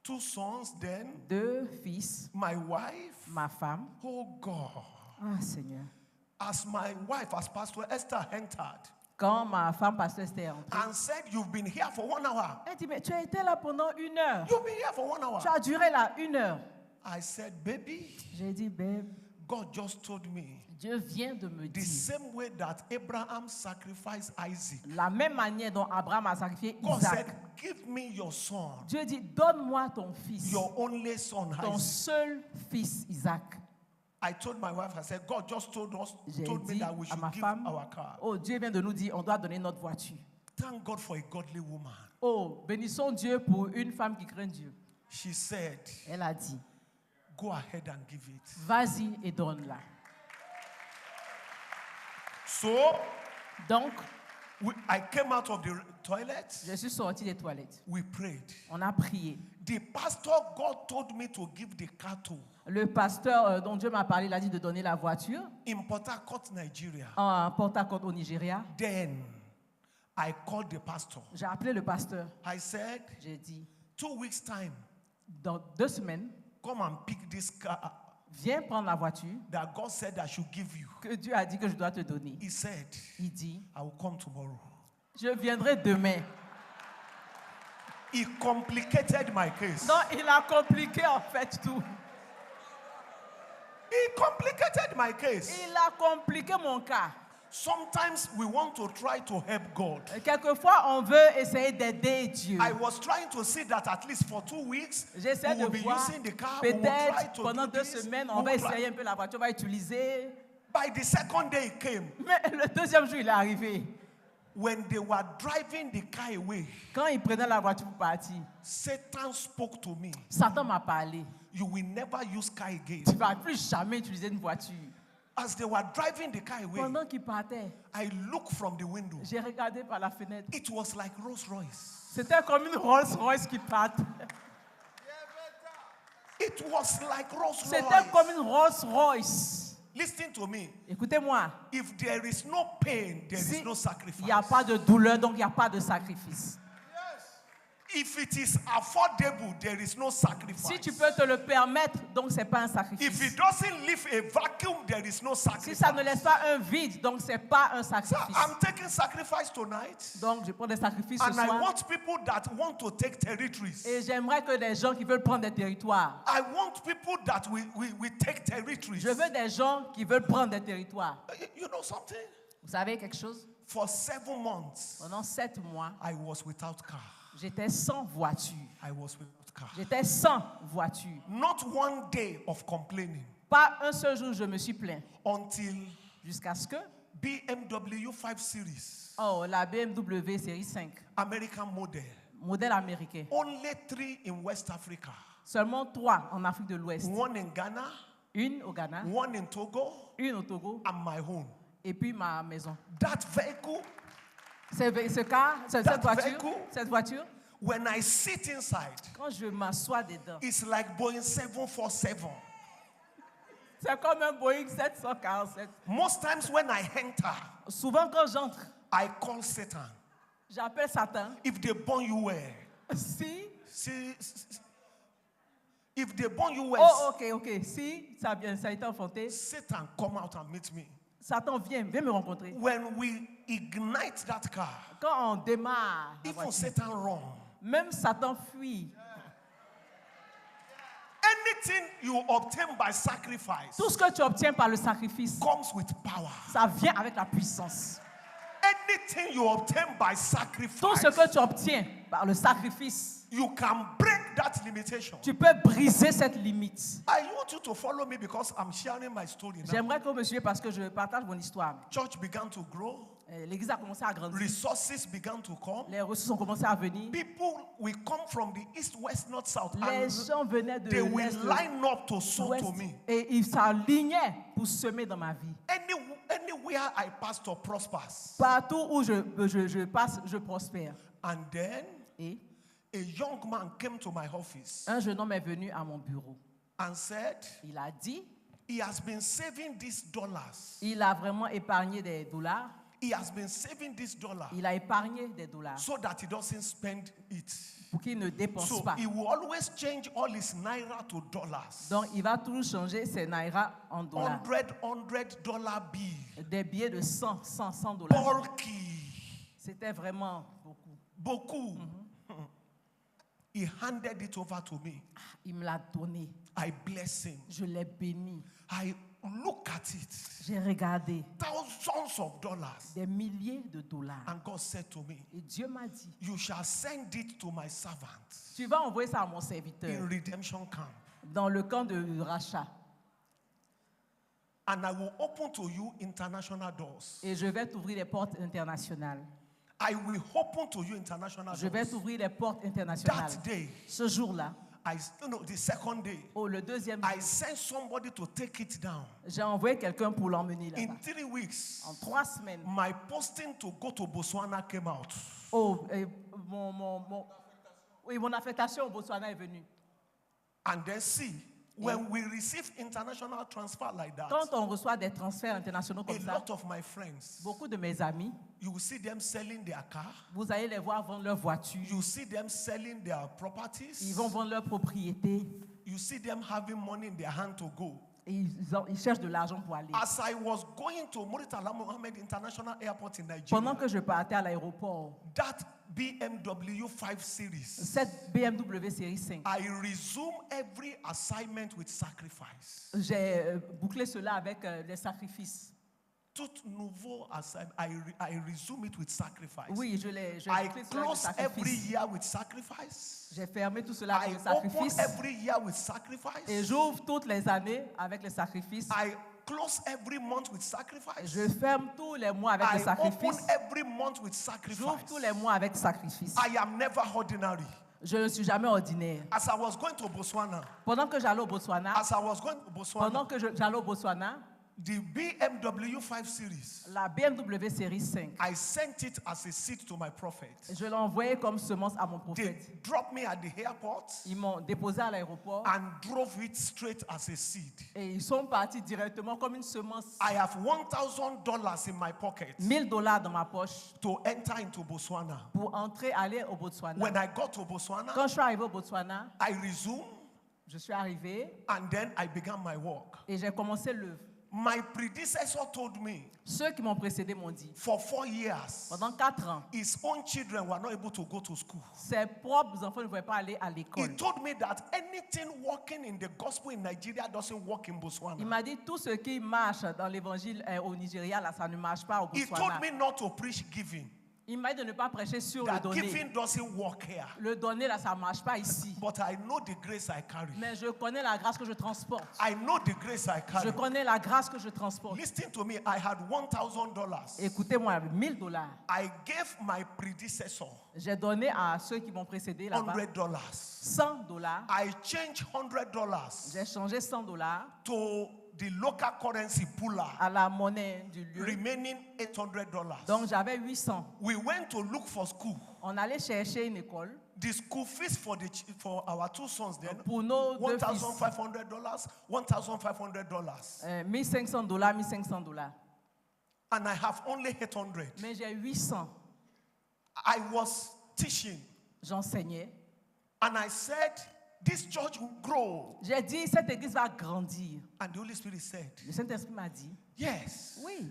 2 sons, then 2 fils, my wife. ma femme. Oh God. Ah Seigneur. As my wife, as Pastor Esther entered Quand ma femme pasteur était entrée, and said, you've been here for 1 hour. elle dit, mais tu as été là pendant 1 heure. You've been here for 1 hour. Tu as duré là 1 heure. I said, baby, J'ai dit, babe, God just told me Dieu vient de me the dire, same way that Abraham sacrificed Isaac. la même manière dont Abraham a sacrifié God Isaac. said, give me your son, Dieu dit, donne-moi ton fils, your only son, ton Isaac. seul fils Isaac. I told my wife, I said, God just told me J'ai dit that we à should ma give femme, our car. oh, Dieu vient de nous dire, on doit donner notre voiture. Thank God for a godly woman. Oh, bénissons Dieu pour une femme qui craint Dieu. She said, Elle a dit, go ahead and give it. vas-y et donne-la. So Donc, I came out of the toilet. je suis sortie des toilettes. We prayed. On a prié. The pastor God told me to give the car to Le pasteur dont Dieu m'a parlé, il a dit de donner la voiture in Port Harcourt, Nigeria. en Port-à-Côte au Nigeria. Then I called the pastor. J'ai appelé le pasteur. I said, J'ai dit, 2 weeks time, dans 2 semaines, come and pick this car viens prendre la voiture that God said I should give you. que Dieu a dit que je dois te donner. He said, Il dit, I will come tomorrow. je viendrai demain. He complicated my case. Donc, il a compliqué en fait tout. He complicated my case. Il a compliqué mon cas. Sometimes we want to try to help God. Quelquefois, on veut essayer d'aider Dieu. I was trying to see that at least for 2 weeks, J'essaie we de will be voir, using the car, we will try peut-être to pendant do 2 this, semaines, we on va will try. essayer un peu la voiture, on va utiliser. By the second day it came, Mais le 2e jour, il est arrivé. when they were driving the car away, Quand il prenait la voiture pour partir, Satan spoke to me. Satan m'a parlé. You will never use car again. Tu ne vas plus jamais utiliser une voiture. As they were driving the car away, Pendant qu'il partait, I looked from the window. j'ai regardé par la fenêtre. It was like Rolls Royce. C'était comme une Rolls Royce qui partait. It was like Rolls C'était comme Royce. une Rolls Royce. Listen to me. Écoutez-moi, If there is no pain, there si is no sacrifice. il n'y a pas de douleur, donc il n'y a pas de sacrifice. If it is affordable, there is no sacrifice. Si tu peux te le permettre, donc ce n'est pas un If sacrifice. it doesn't leave a vacuum, there is no Si sacrifice. ça ne laisse pas un vide, donc ce n'est pas un So sacrifice. I'm taking sacrifice tonight. Donc je prends des sacrifices ce And I soir. want people that want to take territories. Et j'aimerais que des gens qui veulent prendre des territoires. I want people that we take territories. Je veux des gens qui veulent prendre des territoires. You know something? Vous savez quelque chose? For 7 months, Pendant 7 mois, I was without car. j'étais sans voiture. I was without car. J'étais sans voiture. Not one day of complaining Pas un seul jour je me suis plaint. until Jusqu'à ce que, BMW 5 Series, oh, la BMW série 5, American model, modèle américain. only 3 in West Africa. Seulement 3 en Afrique de l'Ouest. One in Ghana, Une au Ghana, one in Togo, une au Togo, and my home. et puis ma maison. That vehicle, Cette voiture, when I sit inside, quand je m'assois dedans, it's like Boeing 747. c'est comme un Boeing 747. Most times when I enter, Souvent quand j'entre, I call Satan. j'appelle Satan. If they burn you well, Si, if they burn you well, oh ok, si ça a été enfanté, Satan come out and meet me. Satan viens me rencontrer. When we ignite that car, Quand on démarre, la even voiture, Satan run. même Satan fuit. Anything you obtain by sacrifice Tout ce que tu obtiens par le sacrifice, comes with power. ça vient avec la puissance. Anything you obtain by Tout sacrifice, ce que tu obtiens par le sacrifice, you can break that limitation. tu peux briser cette limite. I want you to follow me because I'm sharing my story now. J'aimerais que vous me suiviez parce que je partage mon histoire. Church began to grow. L'église a commencé à grandir. Resources began to come. Les ressources ont commencé à venir. People will come from the east, west, north, south, Les and gens venaient de they will l'est, line up to sow l'ouest, to me. et ils s'alignaient pour semer dans ma vie. Anywhere I pass to prospers. Partout où je passe, je prospère. And then Et a young man came to my office un jeune homme est venu à mon bureau. and said Il a dit, he has been saving these dollars. il a vraiment épargné des dollars. He has been saving these dollars Il a épargné des dollars so that he doesn't spend it. pour qu'il ne dépense So pas. he will always change all his naira to dollars. Donc, il va toujours changer ses naira en dollars. $100 bill. Des billets de 100 dollars. Bulky. C'était vraiment beaucoup. Beaucoup. He handed it over to me. Il me l'a donné. I bless him. Je l'ai béni. I look at it. J'ai regardé Thousands of dollars. des milliers de dollars. And God said to me, Et Dieu m'a dit, you shall send it to my servant tu vas envoyer ça à mon serviteur in redemption camp. dans le camp de rachat. And I will open to you international doors. Et je vais t'ouvrir les portes internationales. I will open to you international Je vais doors. t'ouvrir les portes internationales. That day, Ce jour-là, the second day, le deuxième I jour, sent somebody to take it down. j'ai envoyé quelqu'un pour l'emmener In là-bas. 3 weeks, En 3 semaines. my posting to go to Botswana came out. Et mon affectation au Botswana est venue. And then see, when we receive international transfer like that, Quand on reçoit des transferts internationaux comme a ça, lot of my friends, beaucoup de mes amis, you will see them selling their car. vous allez les voir vendre leur voiture. You see them selling their properties. Ils vont vendre leurs propriétés. You see them having money in their hand to go. Et ils cherchent de l'argent pour aller. As I was going to Muritala Mohammed International Airport in Pendant Nigeria, que je partais à l'aéroport, that BMW 5 Series, cette BMW série 5, I resume every assignment with sacrifice. j'ai bouclé cela avec des sacrifices. Tout nouveau assignment, I resume it with sacrifice. Oui, j'ai I bouclé cela avec des close every sacrifices. year with sacrifice. J'ai fermé tout cela avec I les open sacrifices. every year with sacrifice. Et j'ouvre toutes les années avec les sacrifices. I close every month with sacrifice. Je ferme tous les mois avec les I open sacrifices. every month with J'ouvre sacrifice. tous les mois avec sacrifices. I am never ordinary. Je ne suis jamais ordinaire. As I was going to Botswana, Pendant que j'allais au Botswana, Botswana, j'allais au Botswana, the BMW 5 Series, la BMW série 5, I sent it as a seed to my prophet. je l'ai envoyé comme semence à mon They prophète. dropped me at the airport Ils m'ont déposé à l'aéroport and drove it straight as a seed. et ils sont partis directement comme une semence. I have $1,000 in my pocket $1000 dans ma poche to enter into Botswana. pour aller au Botswana. When I got to Botswana, Quand je suis arrivé au Botswana, I resumed je suis arrivé and then I began my work. et j'ai commencé l'œuvre. My predecessor told me Ceux qui m'ont précédé m'ont dit, for 4 years, pendant 4 ans, his own children were not able to go to school. ses propres enfants ne pouvaient pas aller à He l'école. told me that anything working in the gospel in Nigeria doesn't work in Il Botswana. m'a dit, tout ce qui marche dans l'évangile au Nigeria, là, ça ne marche pas au He told Botswana. me not to preach giving. Il m'a dit de ne pas prêcher sur le That donner. giving doesn't work here. Le donner, là, ça ne marche pas ici. But I know the grace I carry. Mais je connais la grâce que je transporte. I know the grace I Je carry. connais la grâce que je transporte. Listen to me. I had $1,000. Écoutez-moi, $1000. I gave my predecessor J'ai donné à ceux qui m'ont précédé là-bas $100. $100. I changed $100 J'ai changé $100 to the local currency Pula, à la monnaie du lieu. remaining $800. Donc j'avais 800. We went to look for school. On allait chercher une école The school fees for our 2 sons then, pour nos 2 fils. $1,500, $1,500. $1500, $1500. And I have only 800. Mais j'ai 800. I was teaching J'enseignais. and I said, this church will grow. J'ai dit, cette église va grandir. And the Holy Spirit said, Le Saint-Esprit m'a dit, yes, oui,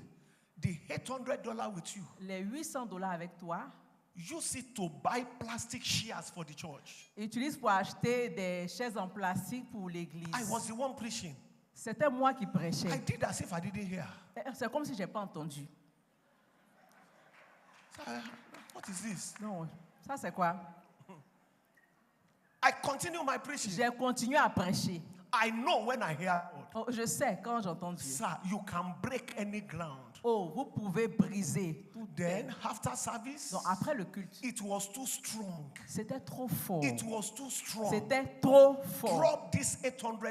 the $800 with you, les $800 avec toi, use it to buy plastic chairs for the church. utilise pour acheter des chaises en plastique pour l'église. I was the one preaching. C'était moi qui I prêchais. did as if I didn't hear. C'est comme si je n'ai pas entendu. So, what is this? Non, ça c'est quoi? I continue my preaching. J'ai continué à prêcher. I know when I hear God. Oh, je sais quand j'entends Dieu. Sir, you can break any ground. Oh, vous pouvez briser tout. Then, after service, Donc après le culte, it was too strong. c'était trop fort. It was too strong. C'était trop fort. Drop this $800.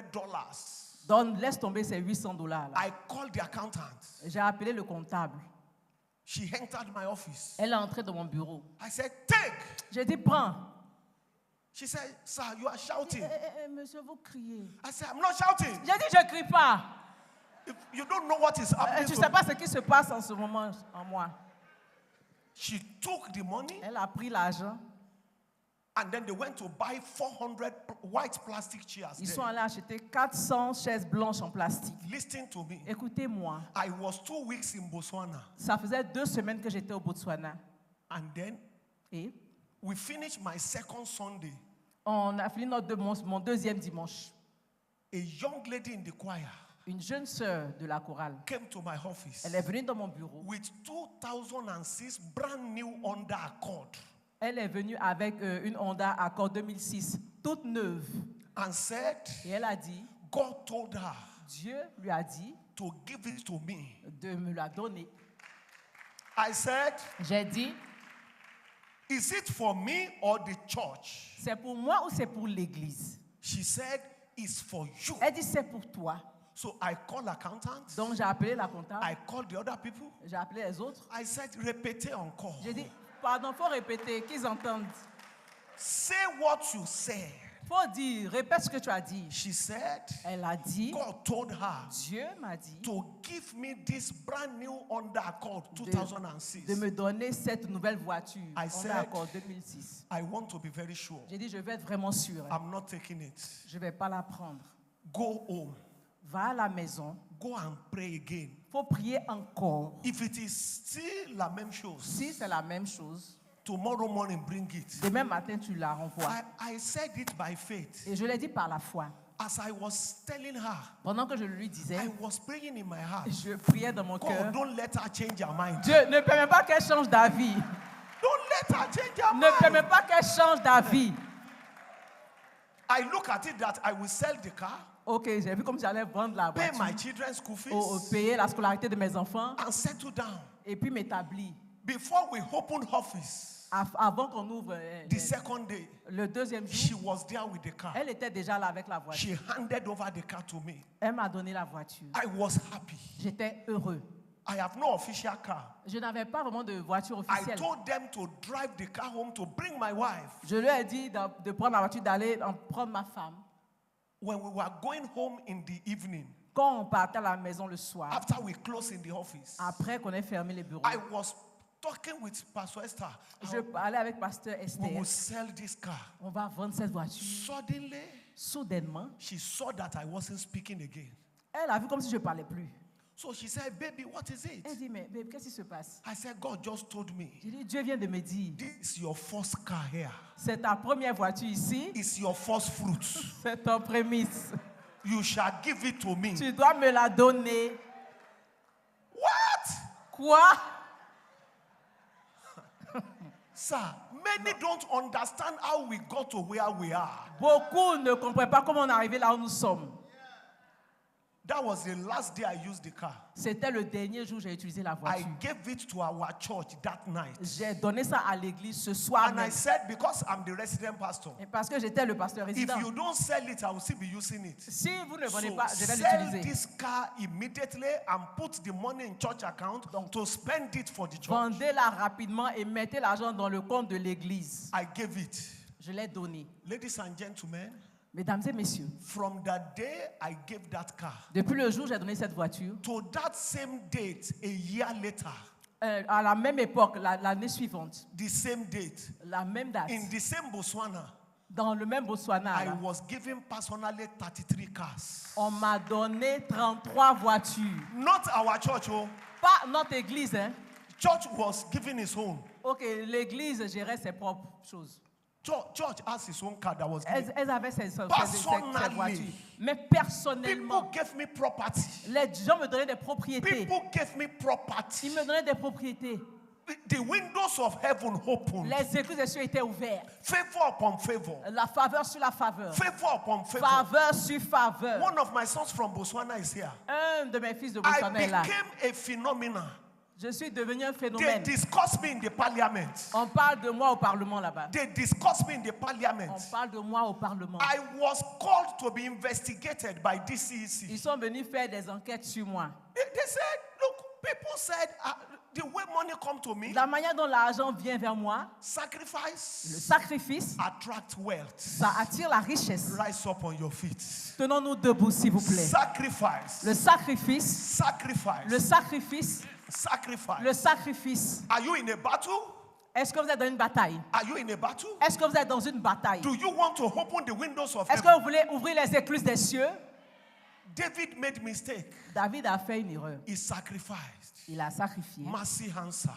Donc laisse tomber ces $800 là. I called the accountant. J'ai appelé le comptable. She entered my office. Elle est entrée dans mon bureau. I said, take. J'ai dit, prends. She said, sir, you are shouting. Monsieur, vous criez. I said, I'm not shouting. J'ai dit, je ne crie pas. If you don't know what is happening. Tu to ne sais me. pas ce qui se passe en ce moment en moi. She took the money Elle a pris l'argent. and then they went to buy 400 white plastic chairs. Ils there. sont allés acheter 400 chaises blanches en plastique. Listen to me. Écoutez-moi, I was 2 weeks in Botswana. ça faisait 2 semaines que j'étais au Botswana. And then Et we finished my second Sunday. on a fini mon deuxième dimanche. A young lady in the choir Une jeune sœur de la chorale, came to my office elle est venue dans mon bureau. with 2006 brand new Honda Accord Elle est venue avec une Honda Accord 2006, toute neuve. and said, Et elle a dit, God told her Dieu lui a dit to give it to me. de me la donner. I said, J'ai dit, is it for me or the church? c'est pour moi ou c'est pour l'église? She said, it's for you. Elle dit, c'est pour toi. So I called accountants. Donc j'ai appelé la comptable, I called the other people. j'ai appelé les autres. I said, répétez encore. J'ai dit, pardon, faut répéter, qu'ils entendent. Say what you said. Faut dire, répète ce que tu as dit. She said, Elle a dit, God told her Dieu m'a dit to give me this brand new Honda Accord 2006. de me donner cette nouvelle voiture. I On said- a Accord 2006. I want to be very sure. J'ai dit, je vais être vraiment sûre. I'm not taking it. Je ne vais pas la prendre. Go home. Va à la maison. Go and pray again. Faut prier encore. If it is still la même chose, Si c'est la même chose, tomorrow morning bring it. demain matin, tu la renvoies. I said it by faith. Et je l'ai dit par la foi. As I was telling her, Pendant que je lui disais, I was praying in my heart. je priais dans mon cœur. God, don't let her change her mind. Dieu, ne permets pas qu'elle change d'avis. Don't let her change her Ne permets mind. pas qu'elle change d'avis. I look at it that I will sell the car, Ok, j'ai vu comme j'allais vendre la pay voiture, my children's school fees, payer la scolarité de mes enfants and settle down. et puis m'établir. Before we opened office, Avant qu'on ouvre the second day, le deuxième she jour, was there with the car. elle était déjà là avec la voiture. She handed over the car to me. Elle m'a donné la voiture. I was happy. J'étais heureux. I have no official car. Je n'avais pas vraiment de voiture I officielle. told them to drive the car home to bring my wife. Je lui ai dit de prendre la voiture, d'aller en prendre ma femme. When we were going home in the evening, Quand on partait à la maison le soir, after we closed in the office, après qu'on ait fermé les bureaux, I was talking with Pastor Esther. je parlais avec Pasteur We Esther. will sell this car. On va vendre cette voiture. Suddenly, Soudainement, she saw that I wasn't speaking again. elle a vu comme si je ne parlais plus. So she said, baby, what is it? Elle dit, mais babe, qu'est-ce qui se passe? I said, God just told me, J'ai dit, Dieu vient de me dire, this is your first car here. c'est ta première voiture ici, It's your first fruit. c'est ton prémisse. You shall give it to me. Tu dois me la donner. What? Quoi? Sir, many don't understand how we got to where we are. Beaucoup ne comprennent pas comment on est arrivé là où nous sommes. That was the last day I used the car. C'était le dernier jour où j'ai utilisé la I voiture. gave it to our church that night. J'ai donné ça à l'église ce soir And I même. said, because I'm the resident pastor, Et parce que j'étais le pasteur if résident. you don't sell it, I will still be using it. Si vous ne vendez So pas, je vais sell l'utiliser. this car immediately and put the money in church account to spend it for the church. Vendez-la rapidement et mettez l'argent dans le compte de l'église. I gave it. Je l'ai donné. Ladies and gentlemen, Mesdames et messieurs, from that day I gave that car depuis le jour où j'ai donné cette voiture, to that same date a year later, à la même époque, l'année suivante, the same date, la même date, in the same Botswana, dans le même Botswana, I là, was given personally 33 cars. on m'a donné 33 voitures. Not our church, oh. Pas notre église, hein. Church was giving his own. Ok, l'église gérait ses propres choses. Church has his own car that was given. Elles avaient ces Personnally. voitures. Mais People personnellement, gave me property. les gens me donnaient des propriétés. People gave me property. Ils me donnaient des propriétés. The windows of heaven opened. Les églises des cieux étaient ouvertes. Favor upon favor. La faveur sur la faveur. Favor upon favor. Faveur sur faveur. One of my sons from Botswana is here. Un de mes fils de I Botswana est là. became a phenomenon. Je suis devenu un They phénomène. discussed me in the parliament. On parle de moi au Parlement là-bas. They discussed me in the parliament. On parle de moi au Parlement. I was called to be investigated by DCEC. Ils sont venus faire des enquêtes sur moi. They said, look, people said, the way money come to me, La manière dont l'argent vient vers moi, le sacrifice sacrifice, attract wealth. ça attire la richesse. Rise up on your feet. Tenons-nous debout, s'il vous plaît. Sacrifice. Le sacrifice, Sacrifice. le sacrifice, Sacrifice. le sacrifice. Are you in a battle? Est-ce que vous êtes dans une bataille? Are you in a battle? Est-ce que vous êtes dans une bataille? Do you want to open the windows of Est-ce que heaven? vous voulez ouvrir les écluses des cieux? David made mistake. David a fait une erreur. He sacrificed. Il a sacrifié. Mercy answered.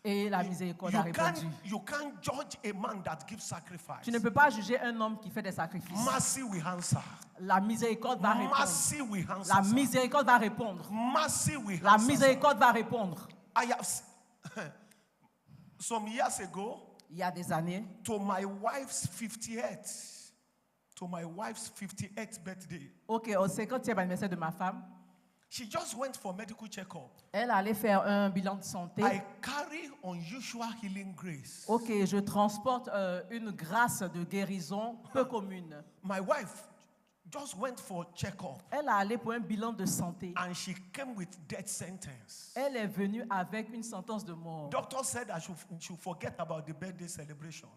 Et la miséricorde a répondu. You can't judge a man that gives sacrifice. Tu ne peux pas juger un homme qui fait des sacrifices. Mercy will answer. La miséricorde va répondre. Mercy will answer. La miséricorde va répondre. Mercy will La answer. miséricorde va répondre. I have some years ago, Il y a des années, to my wife's 58th birthday, au 50e anniversaire de ma femme, she just went for medical checkup. elle allait faire un bilan de santé. I carry unusual healing grace. Je transporte une grâce de guérison peu commune. My wife just went for checkup Elle a allé pour un bilan de santé. and she came with death sentence. Elle est venue avec une sentence de mort. Doctor said I should forget about the birthday celebration.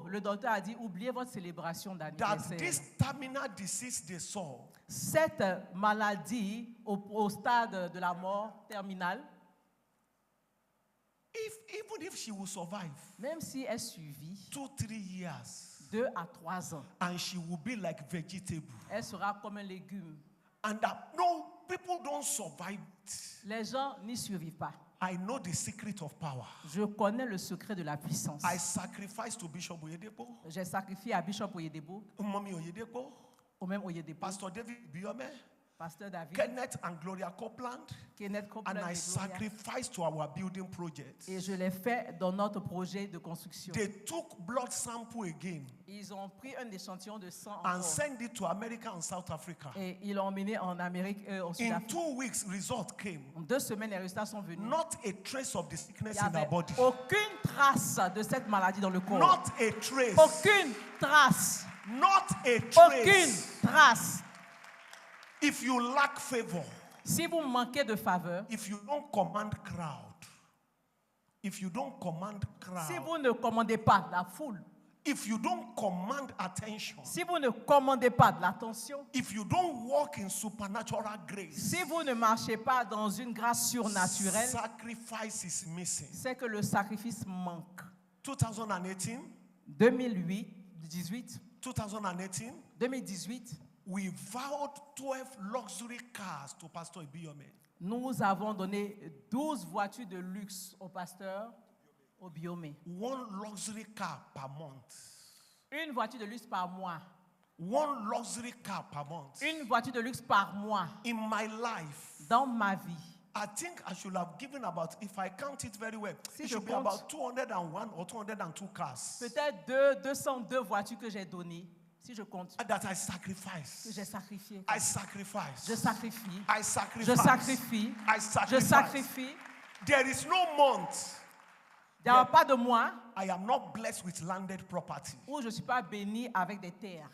Le docteur a dit, oubliez votre célébration That d'anniversaire. this terminal disease they saw Cette maladie au stade de la mort terminale, even if she will survive même si elle survit 2-3 years, 2 à 3 ans, and she will be like vegetable, elle sera comme un légume. and that no people don't survive it. Les gens n'y survivent pas. I know the secret of power. Je connais le secret de la puissance. I sacrificed to Bishop Oyedepo, J'ai sacrifié à Bishop Oyedepo, Mommy Oyedepo, ou même Oyedepo, Pastor David Biome, Pasteur David, Kenneth and Gloria Copeland, Kenneth Copeland and I et Gloria. sacrificed to our building project. Et je l'ai fait dans notre projet de construction. They took blood sample again Ils ont pris un échantillon de sang and encore, sent it to America and South Africa. et ils l'ont emmené en Amérique, au In Sud-Afrique. 2 weeks, results came. En 2 semaines, les résultats sont venus. Not a trace of the Il sickness n'y in her avait body. aucune trace de cette maladie dans le corps. Not a trace. Aucune trace. Not a Aucune trace. trace. If you lack favor, Si vous manquez de faveur, if you don't command crowd, if you don't command si crowd, vous ne commandez pas la foule, if you don't command attention, si vous ne commandez pas de l'attention, if you don't walk in supernatural grace, si vous ne marchez pas dans une grâce surnaturelle, sacrifice is missing. c'est que le sacrifice manque. 2018, 2018, 2018, we vowed 12 luxury cars to Pastor Ibiome. nous avons donné 12 voitures de luxe au pasteur Obiome. 1 luxury car per month. Une voiture de luxe par mois. 1 luxury car per month. Une voiture de luxe par mois. In my life, Dans ma vie. I think I should have given about, if I count it very well, Si it je should be compte, about 201 or 202 cars Peut-être 202 voitures que j'ai données, si je compte, that I que sacrificed. j'ai sacrifiées. I sacrificed. Je sacrifie. I Je sacrificed. sacrifie. I Je sacrificed. sacrifie. There is no month Il n'y a pas de mois I am not blessed with landed property. où je ne suis pas béni avec des terres.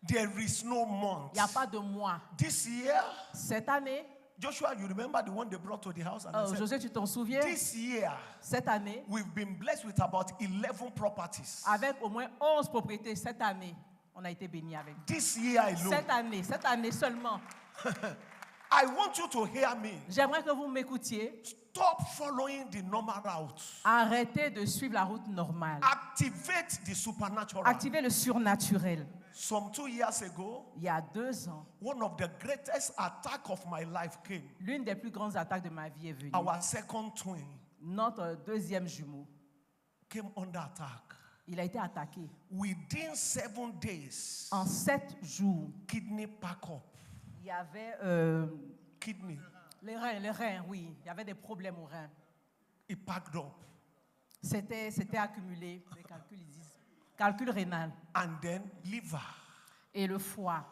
There is no month. Il n'y a pas de mois. This year, Cette année, Joshua, you remember the one they brought to the house? And I said, José, tu t'en souviens? this year, Cette année, we've been blessed with about 11 properties. avec au moins 11 propriétés, cette année, on a été béni avec. This year alone. Cette année seulement. I want you to hear me. J'aimerais que vous m'écoutiez. Stop following the normal route. Arrêtez de suivre la route normale. Activate the supernatural. Activez le surnaturel. Some 2 years ago, Il y a 2 ans, one of the greatest attack of my life came. l'une des plus grandes attaques de ma vie est venue. Our second twin Notre deuxième jumeau, came under attack. il a été attaqué. Within 7 days, En 7 jours, kidney pack up. il y avait Kidney, les reins, oui. Il y avait des problèmes aux reins. it packed up. C'était accumulé, les calculs, ils disent. Calcul rénal. And then liver, Et le foie,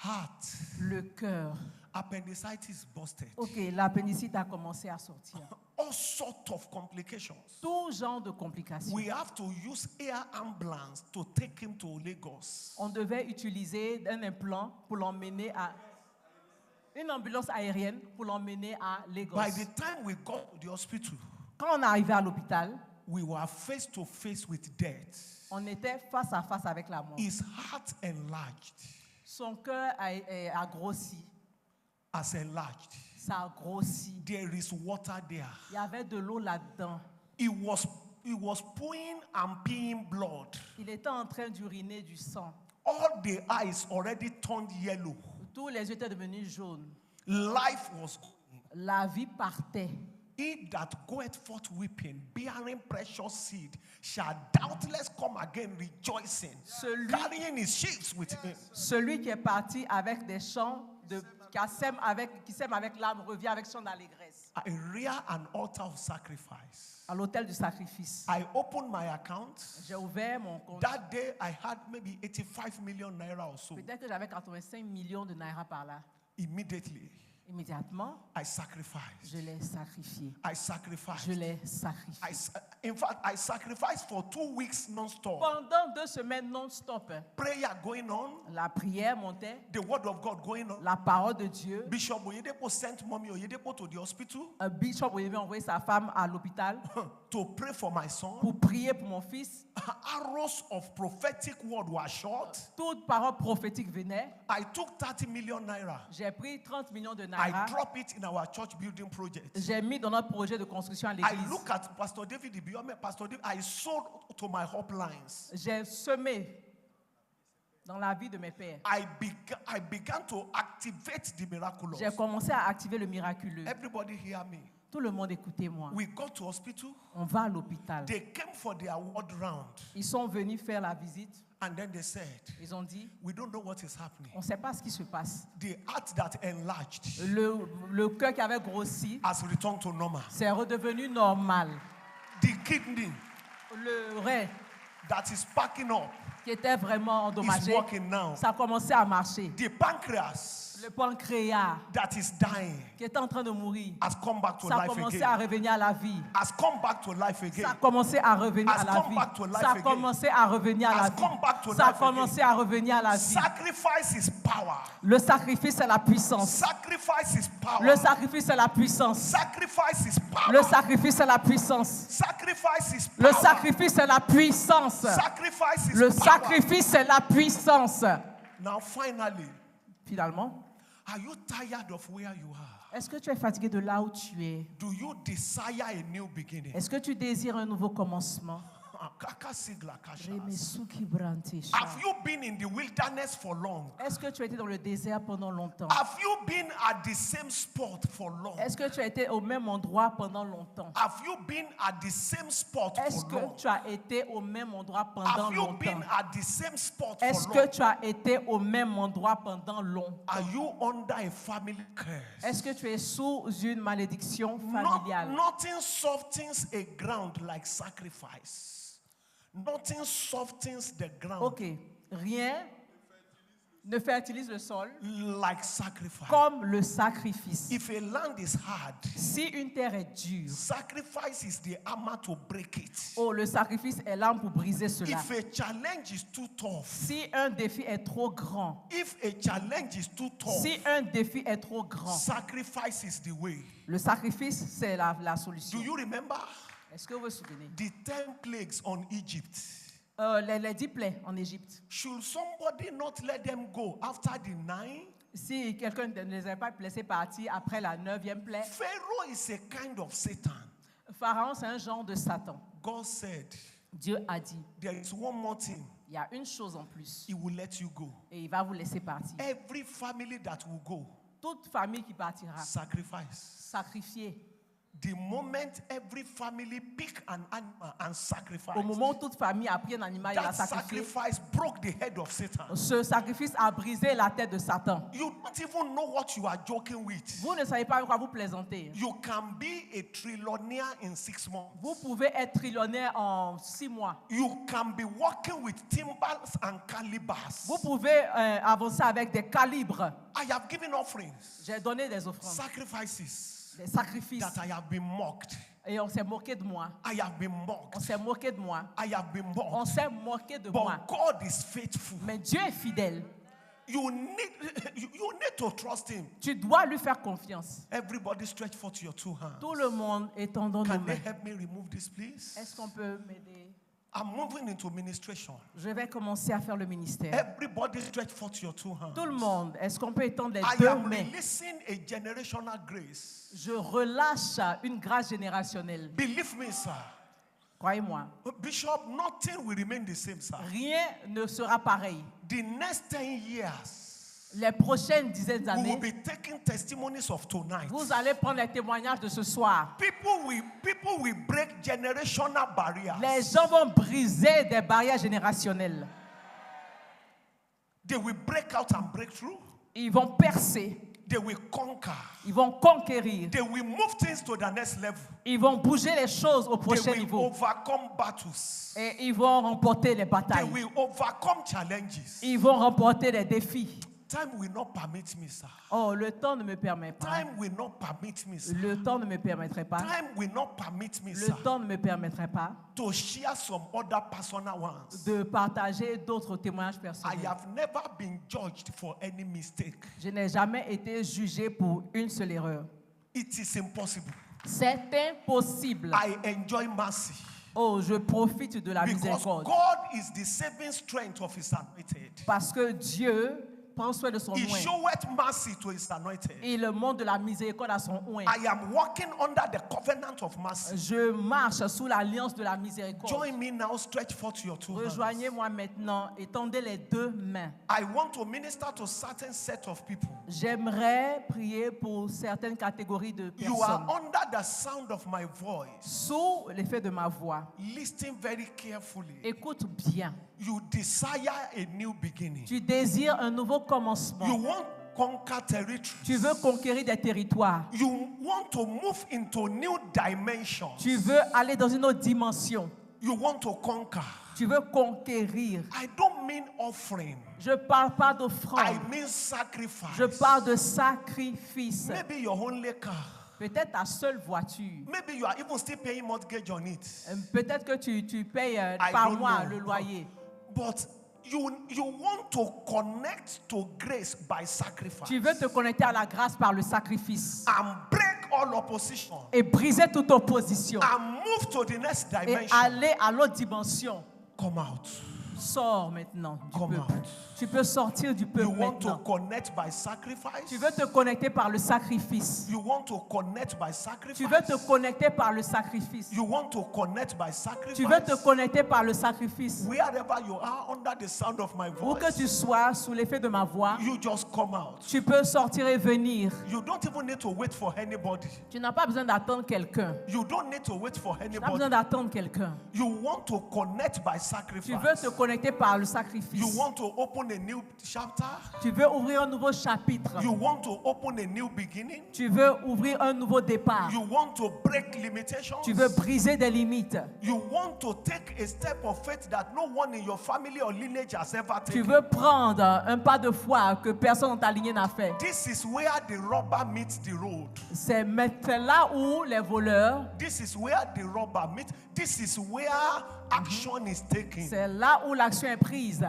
heart, le cœur. appendicitis busted. Ok, l'appendicite a commencé à sortir. All sorts of complications. Tout genre de complications. We have to use air ambulance to take him to Lagos. On devait utiliser un implant pour l'emmener à... Une ambulance aérienne pour l'emmener à Lagos. By the time we got to the hospital, Quand on est arrivé à l'hôpital, we were face to face with death. on était face à face avec la mort. His heart enlarged, Son cœur a grossi. as enlarged. Ça a grossi. There is water there. Il y avait de l'eau là-dedans. He was pouring and peeing blood. Il était en train d'uriner du sang. All the eyes already turned yellow. Tous les yeux étaient devenus jaunes. Life was La vie partait. He that goeth forth weeping, bearing precious seed, shall doubtless come again rejoicing, carrying his sheaves with him. Celui qui est parti avec des chants, qui sème avec l'âme, revient avec son allégresse. I rear an altar of sacrifice. À l'autel du sacrifice. I opened my account. J'ai ouvert mon compte. That day I had maybe 85 million naira or so. Peut-être que j'avais 85 millions de naira par là. Immediately, Immédiatement, I sacrificed. je l'ai sacrifié. I sacrificed. Je l'ai sacrifié. In fact, I sacrificed for 2 weeks non-stop. Pendant 2 semaines non-stop, Prayer going on, la prière montait, the word of God going on. la parole de Dieu. Bishop Oyedepo sent mommy Oyedepo to the hospital Un bishop avait envoyé sa femme à l'hôpital to pray for my son. pour prier pour mon fils. Arrows of prophetic word were shot. Toute parole prophétique venait. I took 30 million naira. J'ai pris 30 millions de I naira. dropped it in our church building project. J'ai mis dans notre projet de construction à I l'église. look at Pastor David Ibiome, Pastor David, I sowed to my uplines. J'ai semé dans la vie de mes pères. I began to activate the miraculous. J'ai commencé à activer le miraculeux. Everybody hear me. Tout le monde écoutez-moi. We got to hospital. On va à l'hôpital. They came for their word round. Ils sont venus faire la visite. And then they said, Ils ont dit, we don't know what is happening. on ne sait pas ce qui se passe. The heart that enlarged Le cœur qui avait grossi, has returned to normal. c'est redevenu normal. The kidney Le rein that is packing up qui était vraiment is endommagé, working now. ça a commencé à marcher. The pancreas Le pancréas that is dying qui était en train de mourir, has come back to ça a life commencé again. à revenir à la vie. Has come back to life Ça a again. commencé à revenir à Has la come vie. back to life Ça a again. commencé à revenir à la Has vie. come back to Ça a life commencé à revenir à la vie. Sacrifice is power. Le sacrifice, c'est la puissance. Sacrifice is power. Le sacrifice, c'est la puissance. Sacrifice is power. Le sacrifice, c'est la puissance. Sacrifice is Le power. sacrifice, c'est la puissance. Sacrifice is Le power. sacrifice, c'est la puissance. Now finally, Finalement, are you tired of where you are? est-ce que tu es fatigué de là où tu es? Do you desire a new beginning? Est-ce que tu désires un nouveau commencement? Have you been in the wilderness for long? Est-ce que tu as été dans le désert pendant longtemps? Have you been at the same spot for long? Est-ce que tu as été au même endroit pendant longtemps? Have you been at the same spot Est-ce for que long? tu as été au même endroit pendant Have you longtemps? been at the same spot Est-ce for que long? tu as été au même endroit pendant longtemps? Are you under a family curse? Est-ce que tu es sous une malédiction familiale? Nothing softens a ground like sacrifice. Nothing softens the ground Ok, rien ne fertilise le sol like sacrifice. comme le sacrifice. If a land is hard, Si une terre est dure, sacrifice is the hammer to break it. oh, le sacrifice est l'arme pour briser cela. If a challenge is too tough, Si un défi est trop grand, if a challenge is too tough, si un défi est trop grand, sacrifice is the way. le sacrifice, c'est la Do solution. you remember Est-ce que vous vous souvenez? the 10 plagues on Egypt? Les 10 plaies en Égypte. Should somebody not let them go after the 9? Si quelqu'un ne les avait pas laissés partir après la 9e plaie, Pharaoh is a kind of Satan. Pharaon, c'est un genre de Satan. God said, Dieu a dit, there is one more thing. il y a une chose en plus, He will let you go. et il va vous laisser partir. Every family that will go, Toute famille qui partira, sacrifice. sacrifier. The moment every family pick an animal and sacrifice, Au moment où toute famille a pris un animal et l'a that sacrifié, sacrifice broke the head of Satan. ce sacrifice a brisé la tête de Satan. You don't even know what you are joking with. Vous ne savez pas avec quoi vous plaisantez. You can be a trillionaire in 6 months. Vous pouvez être trillionnaire en 6 mois. You can be working with timbers and calibers. Vous pouvez avancer avec des calibres. I have given offerings, J'ai donné des offrandes, sacrifices des sacrifices. that I have been mocked. Et on s'est moqué de moi. I have been On mocked. s'est moqué de moi. I have been On mocked. s'est moqué de moi. But God is faithful. Mais Dieu est fidèle. You need to trust Him. Tu dois lui faire confiance. Everybody stretch forth your 2 hands. Tout le monde étendant nos Can they mains. help me remove this, please? Est-ce qu'on peut m'aider? I'm moving into ministration. Je vais commencer à faire le ministère. Everybody stretch forth your 2 hands. Tout le monde, est-ce qu'on peut étendre les I 2 am mains? releasing a generational grace. Je relâche une grâce générationnelle. Believe me, sir. Croyez-moi, Bishop, nothing will remain the same, sir. rien ne sera pareil. The next 10 years, Les prochaines dizaines we will d'années, be taking testimonies of tonight. vous allez prendre les témoignages de ce soir. People will break generational barriers. Les gens vont briser des barrières générationnelles. They will break out and break through. Ils vont percer. They will conquer. Ils vont conquérir. They will move things to the next level. Ils vont bouger les choses au They prochain will niveau. overcome battles. Et ils vont remporter les They batailles. will overcome challenges. Ils vont remporter les défis. Time will not permit me, sir. Oh, le temps ne me permet pas. Time will not permit me, sir. Le temps ne me permettrait pas. Time will not permit me, Le sir, temps ne me permettrait pas to share some other personal ones. de partager d'autres témoignages I personnels. have never been judged for any mistake. Je n'ai jamais été jugé pour une seule erreur. It is impossible. C'est impossible. I enjoy mercy Oh, je profite de la because miséricorde. God is the saving strength of His anointed. Parce que Dieu prend soin de son He oint. showeth mercy to His anointed. Il montre de la miséricorde à son oint. I am walking under the covenant of mercy. Je marche sous l'alliance de la miséricorde. Join me now, stretch forth your two hands. Rejoignez-moi maintenant et tendez les deux mains. I want to minister to certain set of people. J'aimerais prier pour certaines catégories de You are personnes. under the sound of my voice. Sous l'effet de ma voix, Listen very carefully. écoute bien. You desire a new beginning. Tu désires un nouveau You commencement. want conquer territories. Tu veux conquérir des territoires. You want to move into new dimensions. Tu veux aller dans une autre dimension. You want to conquer. Tu veux conquérir. I don't mean offering. Je ne parle pas I d'offrande. mean sacrifice. Je parle de sacrifice. Maybe your only car. Peut-être ta seule voiture. Maybe you are even still paying mortgage on it. Peut-être que tu payes I par don't mois know. le loyer. But you want to connect to grace by sacrifice. Tu veux te connecter à la grâce par le sacrifice. And break all opposition. Et briser toute opposition. And move to the next Et dimension. aller à l'autre dimension. Come out. Sors maintenant du Come peuple. out. Tu peux sortir du You peuple want to maintenant. connect by sacrifice. Tu veux te connecter par le sacrifice. You want to connect by sacrifice. Tu veux te connecter par le sacrifice. You want to connect by sacrifice. Tu veux te connecter par le sacrifice. Wherever you are under the sound of my Où que voice, tu sois sous l'effet de ma voix, you just come out. tu peux sortir et venir. You don't even need to wait for anybody. Tu n'as pas besoin d'attendre quelqu'un. You don't need to wait for Tu n'as pas besoin anybody. d'attendre quelqu'un. You want to connect by Tu veux te sacrifice. connecter par le You sacrifice. want to open a new chapter. Tu veux ouvrir un nouveau chapitre. You want to open a new beginning. Tu veux ouvrir un nouveau départ. You want to break limitations. Tu veux briser des limites. You want to take a step of faith that no one in your family or lineage has ever Tu taken. veux prendre un pas de foi que personne dans ta lignée n'a fait. This is where the rubber meets the road. C'est là où les voleurs, This is where the rubber meets. This is where action is taken. c'est là où l'action est prise.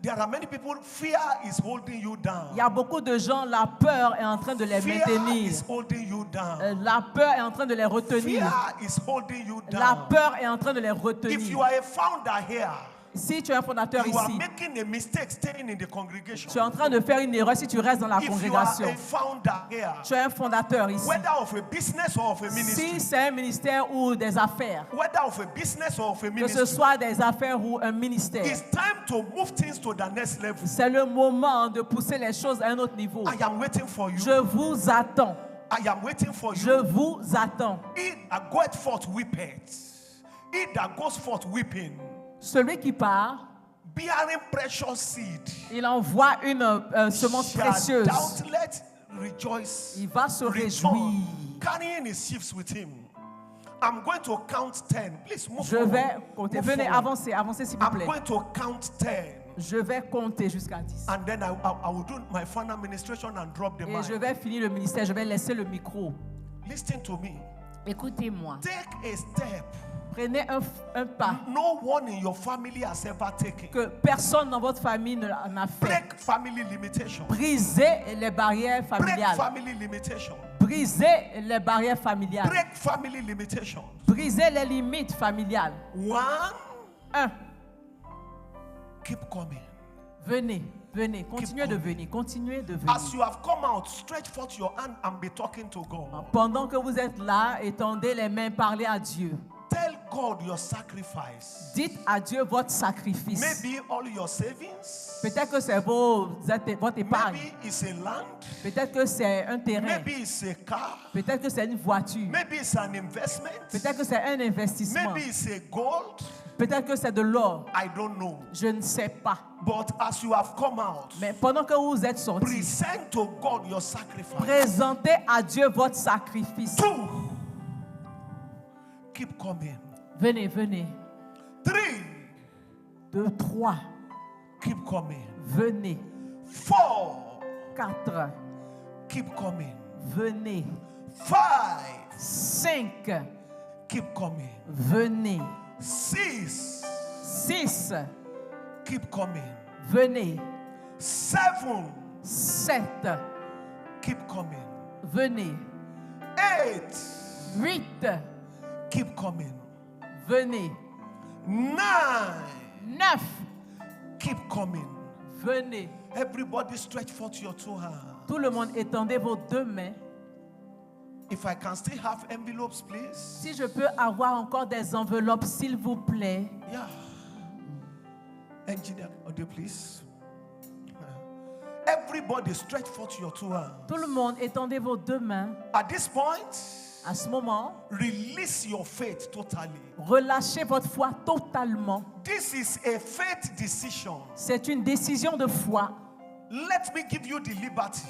There are many people, fear is holding you down. Il y a beaucoup de gens, la peur est en train de les Fear maintenir. is holding you down. La peur est en train de les retenir. Fear is holding you La down. peur est en train de les If you retenir. are a founder here, Si tu es un fondateur you are ici, making a mistake staying in the congregation. tu es en train de faire une erreur si tu restes dans la If you are congrégation. a founder here, Tu es un fondateur ici. whether of a business or of a ministry, Si c'est un ministère ou des affaires, whether of a business or of a que ce ministry, soit des affaires ou un ministère, it's time to move things to the next level. c'est le moment de pousser les choses à un autre niveau. I am waiting for you. Je vous attends. I am waiting for Je you. vous attends. He that goeth forth weepeth. He that goes forth weeping, Celui qui part, bearing precious seed, il envoie une semence shall précieuse. doubtless rejoice. Il va se return, réjouir. carrying his sheaves with him. I'm going to count 10. Please move Je forward. vais compter. Move Venez, forward. avancez, avancez s'il vous I'm plaît. going to count 10. Je vais compter jusqu'à 10. And then I will do my final administration and drop the Et je mic. vais finir le ministère. Je vais laisser le micro. Listen to me. Écoutez-moi. Take a step Prenez un pas no one in your family has ever taken. que personne dans votre famille n'a fait. Break family limitations. Brisez les barrières Break familiales. family limitations. Brisez les barrières familiales. Break family limitations. Brisez les limites familiales. 1. 1. Keep coming. Venez, venez, continuez de venir, continuez de venir. As you have come out, stretch forth your hand and be talking to God. Pendant que vous êtes là, étendez les mains, parlez à Dieu. Tell God your sacrifice. Dites à Dieu votre sacrifice. Maybe all your savings. Peut-être que c'est votre épargne. Maybe it's a land. Peut-être que c'est un terrain. Maybe it's a car. Peut-être que c'est une voiture. Maybe it's an investment. Peut-être que c'est un investissement. Maybe it's a gold. Peut-être que c'est de l'or. I don't know. Je ne sais pas. But as you have come out, Mais pendant que vous êtes sortis, present to God your sacrifice. présentez à Dieu votre sacrifice. 2. Keep coming. Venez, venez. 3. 2, 3. Keep coming. Venez. 4. 4. Keep coming. Venez. 5. 5. Keep coming. Venez. 6. 6. Keep coming. Venez. 7. 7. Keep coming. Venez. 8. 8. Keep coming. Venez. 9. 9. Keep coming. Venez. Everybody stretch forth your 2 hands. Tout le monde, étendez vos 2 mains. If I can still have envelopes, please. Si je peux avoir encore des enveloppes, s'il vous plaît. Yeah. Engineer, audio, please. Everybody stretch forth your 2 hands. Tout le monde, étendez vos 2 mains. At this point, À ce moment, release your faith totally. relâchez votre foi totalement. This is a faith decision. C'est une décision de foi. Let me give you the liberty.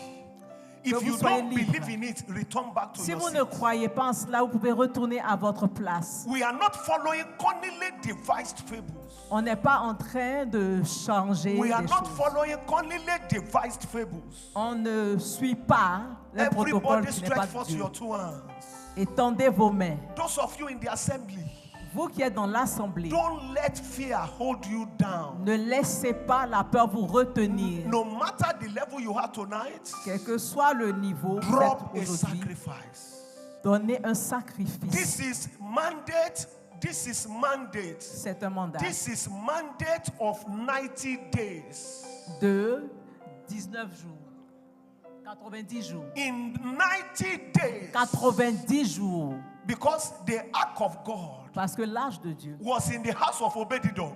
If vous you soyez don't libre. believe in it, return back to Si your vous seat. ne croyez pas en cela, vous pouvez retourner à votre place. We are not following cunningly devised fables. On n'est pas en train de changer We are des not choses. following cunningly devised fables. On ne suit pas le protocole Everybody qui n'est pas stretch de forth Dieu. your 2 hands. Étendez vos mains. Those of you in the assembly, Vous qui êtes dans l'assemblée, don't let fear hold you down. ne laissez pas la peur vous retenir. No matter the level you are tonight, Quel que soit le niveau que vous drop êtes a aujourd'hui, sacrifice. donnez un sacrifice. This is mandate. This is mandate. C'est un mandat This is mandate of 90 days. de 19 jours. 90 jours. In 90 days, 90 jours. because the ark of God Parce que l'âge de Dieu was in the house of Obed-Edom.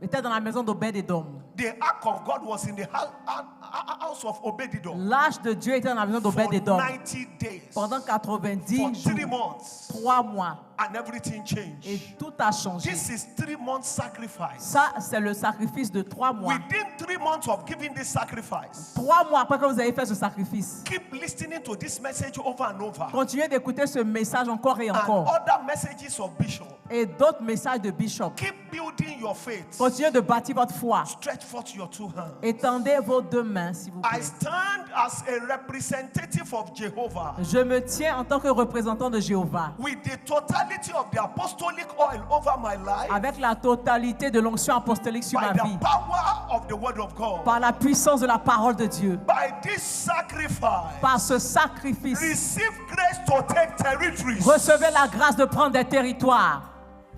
était dans la maison d'Obed-Edom. The ark of God was in the house of Obed-Edom L'âge de Dieu était dans la maison for d'Obed-Edom 90 days. pendant For 90 3 jours. months. 3 mois. And everything changed. Et tout a changé. This is 3 months sacrifice. Ça, c'est le sacrifice de 3 mois. Within 3 months of giving this sacrifice, 3 mois après que vous avez fait ce sacrifice, keep listening to this message over and over. continuez d'écouter ce message encore et And encore. other messages of Bishop. Et d'autres messages de Bishop. Keep building your faith. Continuez de bâtir votre foi. Stretch forth your 2 hands. Étendez vos 2 mains, s'il vous I plaît. stand as a representative of Jehovah Je me tiens en tant que représentant de Jéhovah, with the totality of the apostolic oil over my life avec la totalité de l'onction apostolique sur by ma vie, the power of the word of God. par la puissance de la parole de Dieu, By this sacrifice, par ce sacrifice. receive grace to take territories. Recevez la grâce de prendre des territoires.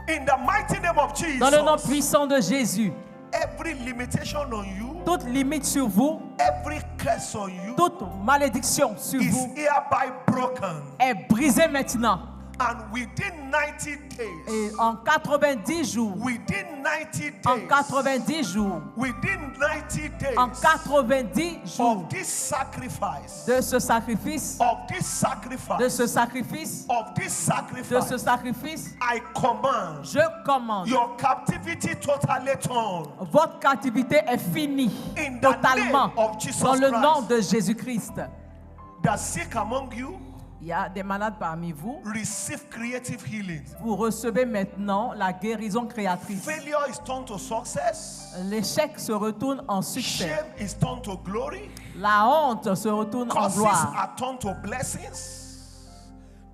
In the mighty name of Dans le nom Jesus, puissant de Jésus, every limitation on you, toute limite sur vous, every curse on you toute malédiction sur is vous hereby broken. est brisée maintenant. And within 90 days, Et en 90 jours, within 90 en days, 90 jours, within 90 days en 90 jours of this sacrifice, de ce sacrifice, of this sacrifice, de ce sacrifice, of this de sacrifice, ce sacrifice, I command je commande. your captivity totally torn. Votre captivité est finie In the totalement name of Jesus dans le Christ. nom de Jésus-Christ. The sick among you, Il y a des malades parmi vous. receive creative healing. Vous recevez maintenant la guérison créatrice. Failure is turned to success. L'échec se retourne en succès. Shame is turned to glory. La honte se retourne en Curses gloire. are turned to blessings.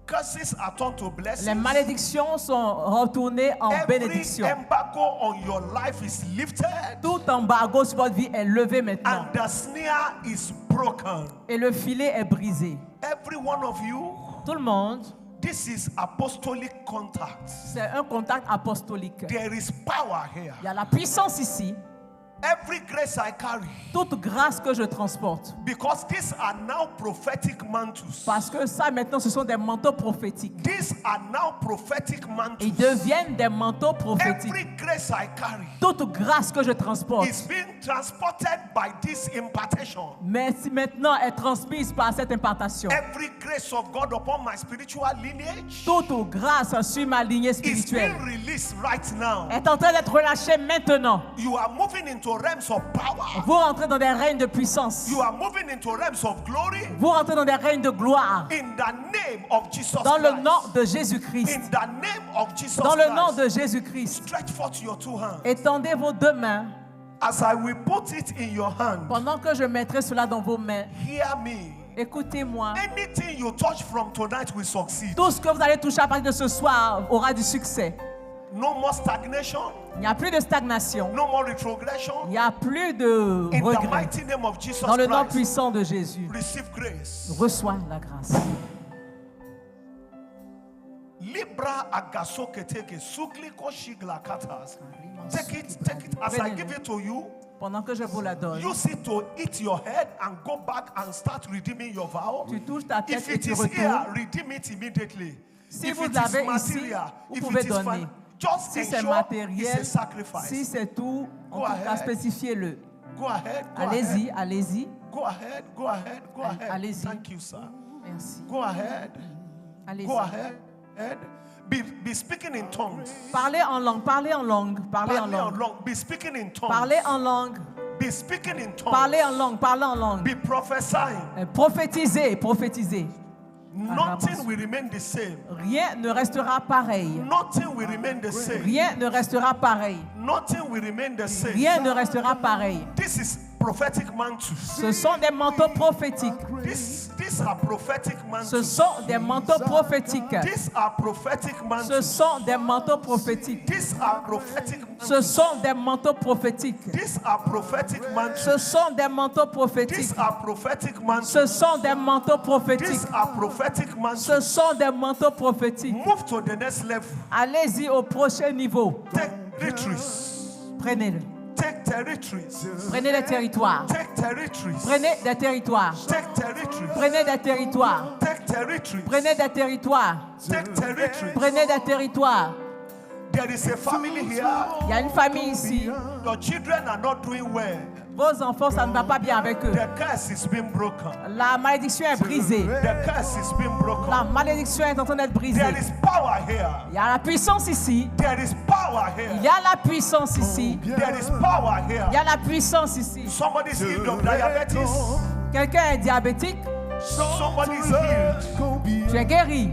Curses are turned to blessings. Les malédictions sont retournées en Every bénédiction. embargo on your life is lifted. Tout embargo sur votre vie est levé maintenant. And the snare is broken. Et le filet est brisé. Every one of you, Tout le monde, this is apostolic contact. c'est un contact apostolique. There is power here. Il y a la puissance ici. Every grace I carry. Toute grâce que je transporte. Because these are now prophetic mantles. Parce que ça, maintenant, ce sont des manteaux prophétiques. These are now prophetic mantles. Ils deviennent des manteaux prophétiques. Every grace I carry Toute grâce que je transporte. is being transported by this impartation. Mais si maintenant est transmise par cette impartation. Every grace of God upon my spiritual lineage Toute grâce sur ma lignée is spirituelle being released right now. est en train d'être relâchée maintenant. You are moving into realms of power. Vous rentrez dans des règnes de puissance. You are moving into realms of glory. Vous rentrez dans des règnes de gloire. In the name of Jesus Dans le Christ. nom de Jésus-Christ. In the name of Jesus Dans le nom Christ. de Jésus-Christ. Stretch forth your two hands. Étendez vos deux mains As I will put it in your hand, pendant que je mettrai cela dans vos mains. hear me. Écoutez-moi. Anything you touch from tonight will succeed. Tout ce que vous allez toucher à partir de ce soir aura du succès. No more stagnation. Il n'y a plus de stagnation. No more retrogression. Il n'y a plus de In the regret. mighty name of Jesus Dans le nom Christ, puissant de Jésus, receive grace. reçois la grâce. Libra agaso keteke sugliko shigla katas. Take it as I give it to you. Pendant que je vous la donne, Use it to hit your head and go back and start redeeming your vow. tu touches ta tête If et it tu is here, retournes. redeem it immediately. Si If vous it is l'avez ici, material, vous if pouvez it is donner. just Si c'est ensure it's matériel, a sacrifice. si c'est tout, en Go tout cas, ahead. spécifiez-le. Go ahead. Go Allez-y, ahead. allez-y. Go ahead. Go ahead. Go ahead. Allez-y. Thank you, sir. Merci. Go ahead. Allez-y. Go ahead. Be speaking in tongues. Parlez en langue, parlez en langue, parlez en Parlez en langue. langue. Be speaking in tongues. Parlez en langue, Be speaking in tongues. parlez en langue, parlez en langue. Be prophesying. Prophétisez, prophétisez. Nothing will remain the same. Rien ne restera pareil. Nothing will remain the same. Rien ne restera pareil. Nothing will remain the same. Rien ne restera pareil. This is prophetic mantles. Ce sont des manteaux prophétiques. These are prophetic Ce mantles. sont des manteaux prophétiques. These are prophetic Ce mantles. sont des manteaux prophétiques. These are prophetic Ce mantles. sont des manteaux prophétiques. These are prophetic mantles. Ce sont des manteaux prophétiques. These are prophetic mantles. Ce sont des manteaux prophétiques. These are prophetic mantles. Ce sont des manteaux prophétiques. Move to the next level. Allez-y au prochain niveau. Take territories. Prenez-le. Take territories. Prenez les territoires. Take territories. Prenez des territoires. Take territories. Prenez des territoires. Take territories. Prenez des territoires. Take territories. Prenez des territoires. There is a family here. Il y a une famille ici. Your children are not doing well. Vos enfants, ça ne va pas bien avec eux. The curse is being broken. La malédiction est brisée. The curse is being broken. La malédiction est en train d'être brisée. There is power here. Il y a la puissance ici. There is power Il here. y a la puissance ici. There is power here. Il y a la puissance ici. Somebody's healed of diabetes. Quelqu'un est diabétique. Somebody's healed Tu es guéri.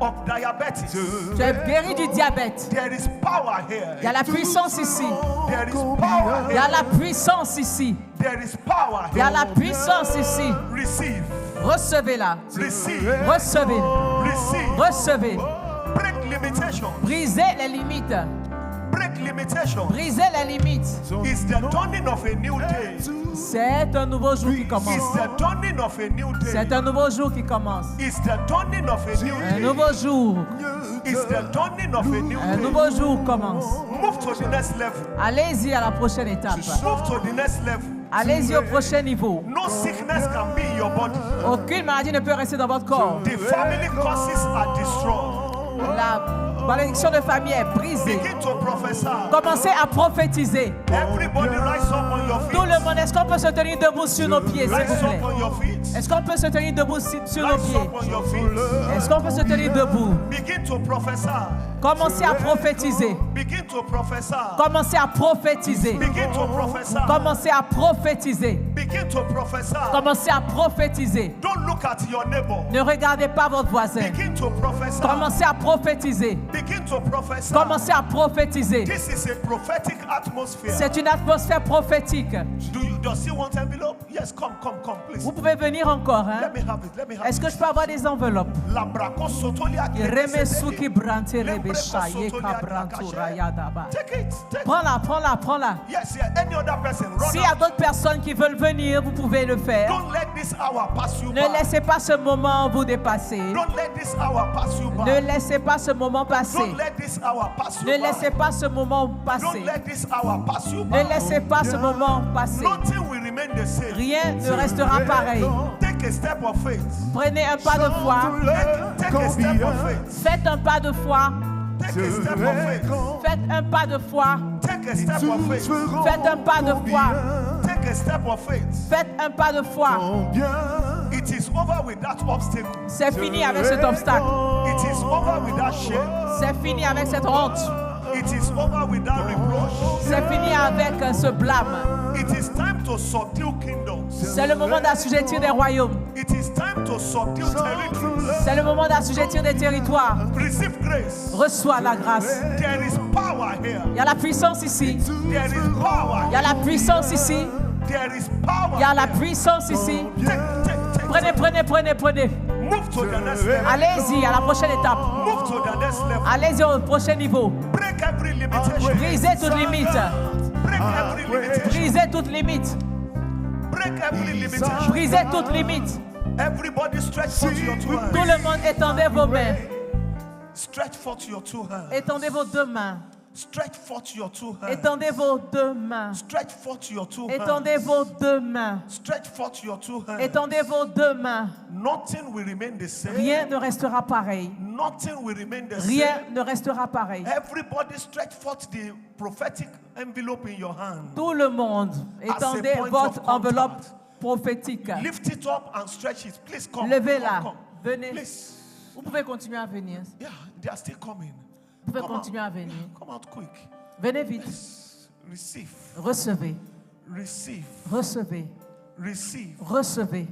of diabetes. Tu es guéri du diabète. There is power here. Il y a la puissance ici. There is power Il y a here. la puissance ici. There is power Il y a here. la puissance ici. Receive. Recevez-la. Receive. Recevez. Receive. Recevez. Break limitation. Brisez les limites. Break limitation. Brisez les limites. It's the dawning of a new day. C'est un nouveau jour qui commence. It's the dawning of a new day. C'est un nouveau jour qui commence. It's the dawning of a new Un day. nouveau jour. It's the dawning of a new Un day. nouveau jour commence. Move to the next level. Allez-y à la prochaine étape. Move to the next level. Allez-y au prochain niveau. No sickness can be in your body. Aucune maladie ne peut rester dans votre corps. The family curses are destroyed. La malédiction de famille est brisée. Begin to prophesy. Commencez à prophétiser. Everybody rise up on your Tout feet. le monde, est-ce qu'on peut se tenir debout sur nos pieds, s'il Rise vous plaît? up on your feet. Est-ce qu'on peut se tenir debout sur nos Rise pieds? up on your feet. Est-ce qu'on peut se tenir debout? Begin to prophesy. Commencez à prophétiser. Begin to prophesy. Commencez à prophétiser. Begin to prophesy. Commencez à prophétiser. Begin to prophesy. Commencez à prophétiser. Don't look at your neighbor. Ne regardez pas votre voisin. Begin to prophesy. Commencez à prophétiser. Begin to prophesy. Commencez à prophétiser. This is a prophetic atmosphere. C'est une atmosphère prophétique. Does he want envelope? Yes, come, please. Vous pouvez venir encore. Hein? Let me have it. Est-ce que je peux avoir des enveloppes? Remesuki brante rebesha yeka brantura yadaba. Take it. Prends-la. Yes, yeah. Any other person, run S'il y a out. d'autres personnes qui veulent venir, vous pouvez le faire. Don't let this hour pass you Ne by. laissez pas ce moment vous dépasser. Don't let this hour pass you by. Ne laissez pas ce moment passer. Don't let this hour pass you Ne by. laissez pas ce moment Don't passer. let this hour pass you by. Ne laissez pas ce moment passer. Nothing will remain the same. Rien ne restera pareil. Take a step of faith. Prenez un pas de foi. Take a step of faith. Faites un pas de foi. Take a step of faith. Faites un pas de foi. Take a step of faith. Faites un pas de foi. Take a step of faith. Faites un pas de foi. It is over with that obstacle. C'est fini avec cet obstacle. It is over with that shame. C'est fini avec cette honte. It is over with that reproach. C'est fini avec ce blâme. It is time to subdue kingdoms. C'est le moment d'assujettir des royaumes. It is time to subdue territories. C'est le moment d'assujettir des territoires. Receive grace. Reçois la grâce. There is power here. Il y a la puissance ici. There is power. Il y a la puissance ici. There is power. Il y a la here. puissance ici. Take. Prenez. Move to the next level. Allez-y à la prochaine étape. Move to the next level. Allez-y au prochain niveau. Break every limitation. Brisez toute limite. Break every limitation. Brisez toute limite. Break every limitation. Brisez toute limite. Everybody stretch forth your two Tout hands. le monde, étendez vos mains. Stretch forth your two hands. Étendez vos deux mains. Stretch forth your two hands. Étendez vos deux mains. Stretch forth your two hands. Étendez vos deux mains. Stretch forth your two hands. Étendez vos deux mains. Nothing will remain the same. Rien ne restera pareil. Nothing will remain the Rien same. ne restera pareil. Everybody stretch forth the prophetic envelope in your hand. Tout le monde, étendez point votre of enveloppe contact. prophétique. Lift it up and stretch it. Please come. Levez-la. Come. Venez. Please. Vous pouvez continuer à venir. Yeah, they are still coming. Vous pouvez Come out. continuer à venir. Come out quick. Venez vite. Receive. Recevez. Receive. Recevez. Receive. Recevez.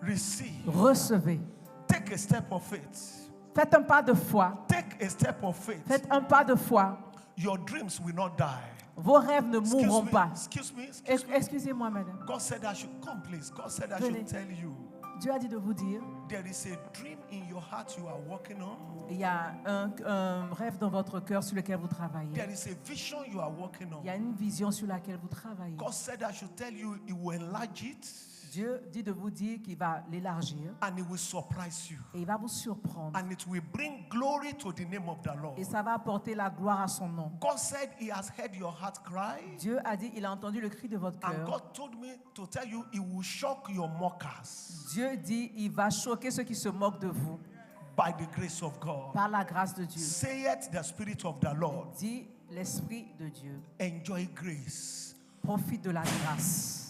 Receive. Recevez. Take a step of faith. Faites un pas de foi. Take a step of faith. Faites un pas de foi. Your dreams will not die. Vos rêves ne mourront pas. Excuse me. Excusez-moi, madame. God said I should come, please. God said I Venez. should tell you. Dieu a dit de vous dire, There is a dream in your heart you are working on. il y a un rêve dans votre cœur sur lequel vous travaillez. There is a vision you are working Il y a on. une vision sur laquelle vous travaillez. God said I should tell you He will enlarge it Dieu dit de vous dire qu'il va l'élargir and He will surprise you. et il va vous surprendre. And it will bring glory to the name of the Lord. Et ça va apporter la gloire à son nom. God said He has heard your heart cry. Dieu a dit, il a entendu le cri de votre And cœur. God told me to tell you He will shock your mockers Dieu dit, il va choquer ceux qui se moquent de vous by the grace of God. par la grâce de Dieu. Saith the Spirit of the Lord. Dit l'Esprit de Dieu. Enjoy grace. Profite de la grâce.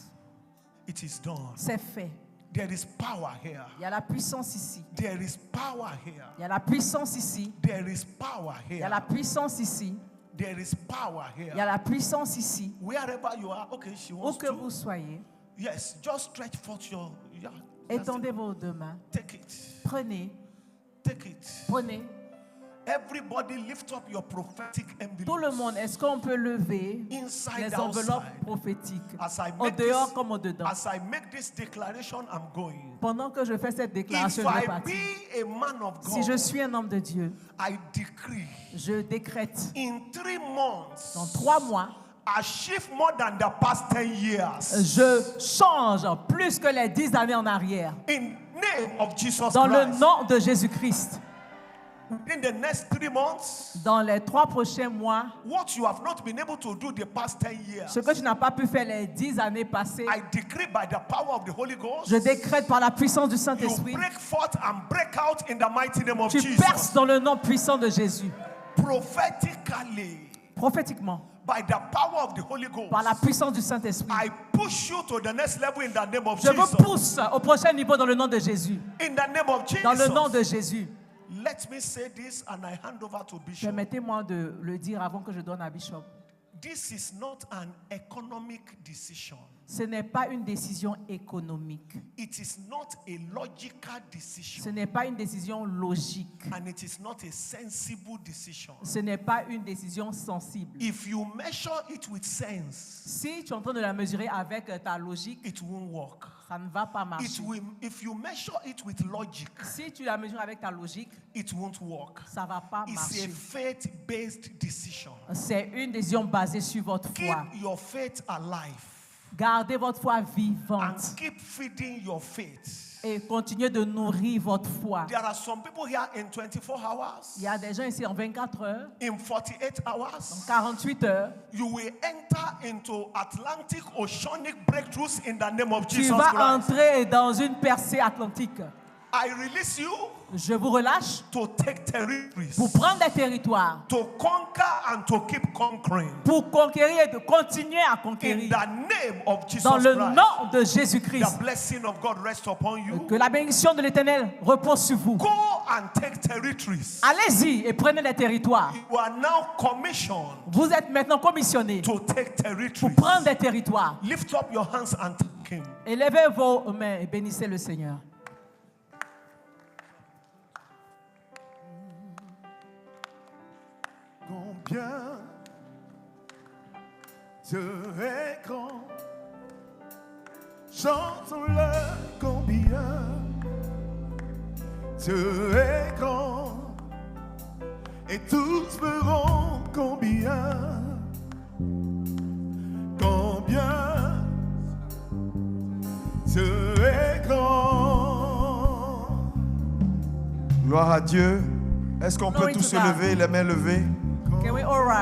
It is done. C'est fait. There is power here. Il y a la puissance ici. There is power here. Il y a la puissance ici. There is power Il y here. a la puissance ici. There is power Il y a here. la puissance ici. Wherever you are, okay, she Où wants que vous to. soyez, Yes, just stretch forth your. Yeah, that's étendez it. vos deux mains. Take it. Prenez, Take it. prenez. Everybody lift up your prophetic Tout le envelopes. monde, est-ce qu'on peut lever Inside les and enveloppes outside. prophétiques, As I au make dehors this, comme au dedans? as I make this declaration, I'm going. Pendant que je fais cette If déclaration, je vais I partir. be a man of Si je God, suis un homme de Dieu, I decree je décrète in 3 months, dans 3 mois, achieve more than the past 10 years. je change plus que les 10 années en arrière. In name of Jesus Dans le Christ. nom de Jésus-Christ. In the next 3 months, Dans les 3 prochains mois, what you have not been able to do the past 10 years, ce que tu n'as pas pu faire les 10 années passées, I decree by the power of the Holy Ghost, je décrète par la puissance du you Saint-Esprit, break forth and break out in the mighty name of tu Jesus. perces dans le nom puissant de Jésus. Prophetically, Prophétiquement, by the power of the Holy Ghost, par la puissance du Saint-Esprit. I push you to the next level in the name of Je vous Jesus. pousse au prochain niveau dans le nom de Jésus. In the name of Dans le nom Jesus. de Jésus. Let me say this and I hand over to Bishop. Permettez-moi de le dire avant que je donne à Bishop. This is not an economic decision. Ce n'est pas une décision économique. It is not a logical Ce decision. n'est pas une décision logique. And it is not a sensible decision. Ce n'est pas une décision sensible. If you measure it with sense, Si tu es en train de la mesurer avec ta logique, it won't work. Ça ne va pas It marcher. will, if you measure it with logic, Si tu la mesures avec ta logique, it won't work. ça ne va pas It's a marcher. faith-based decision. C'est une décision basée sur votre Keep foi. your faith alive Gardez votre foi and vivante keep feeding your faith. et continuez de nourrir votre foi. There are some people here in 24 hours, Il y a des gens ici en 24 heures, in 48 en hours, 48 heures. you will enter into Atlantic oceanic breakthroughs in the name of Tu Jesus vas Christ. entrer dans une percée atlantique. I release you Je vous relâche to take territories, pour prendre des territoires, to conquer and to keep conquering. pour conquérir et de continuer à In conquérir. the name of Jesus Dans le Christ, nom de the Jésus-Christ, blessing of God rest upon you. que la bénédiction de l'Éternel repose sur vous. Go and take territories. Allez-y et prenez des territoires. You are now commissioned Vous êtes maintenant commissionnés to take pour territories. prendre des territoires. Lift up your hands and thank Him. Élevez vos mains et bénissez le Seigneur. Combien Dieu est grand, chantons-le combien Dieu est grand, et tous verront combien Dieu est grand. Gloire à Dieu. Est-ce qu'on peut Glory tous to se God. lever, les mains levées? Can we all rise?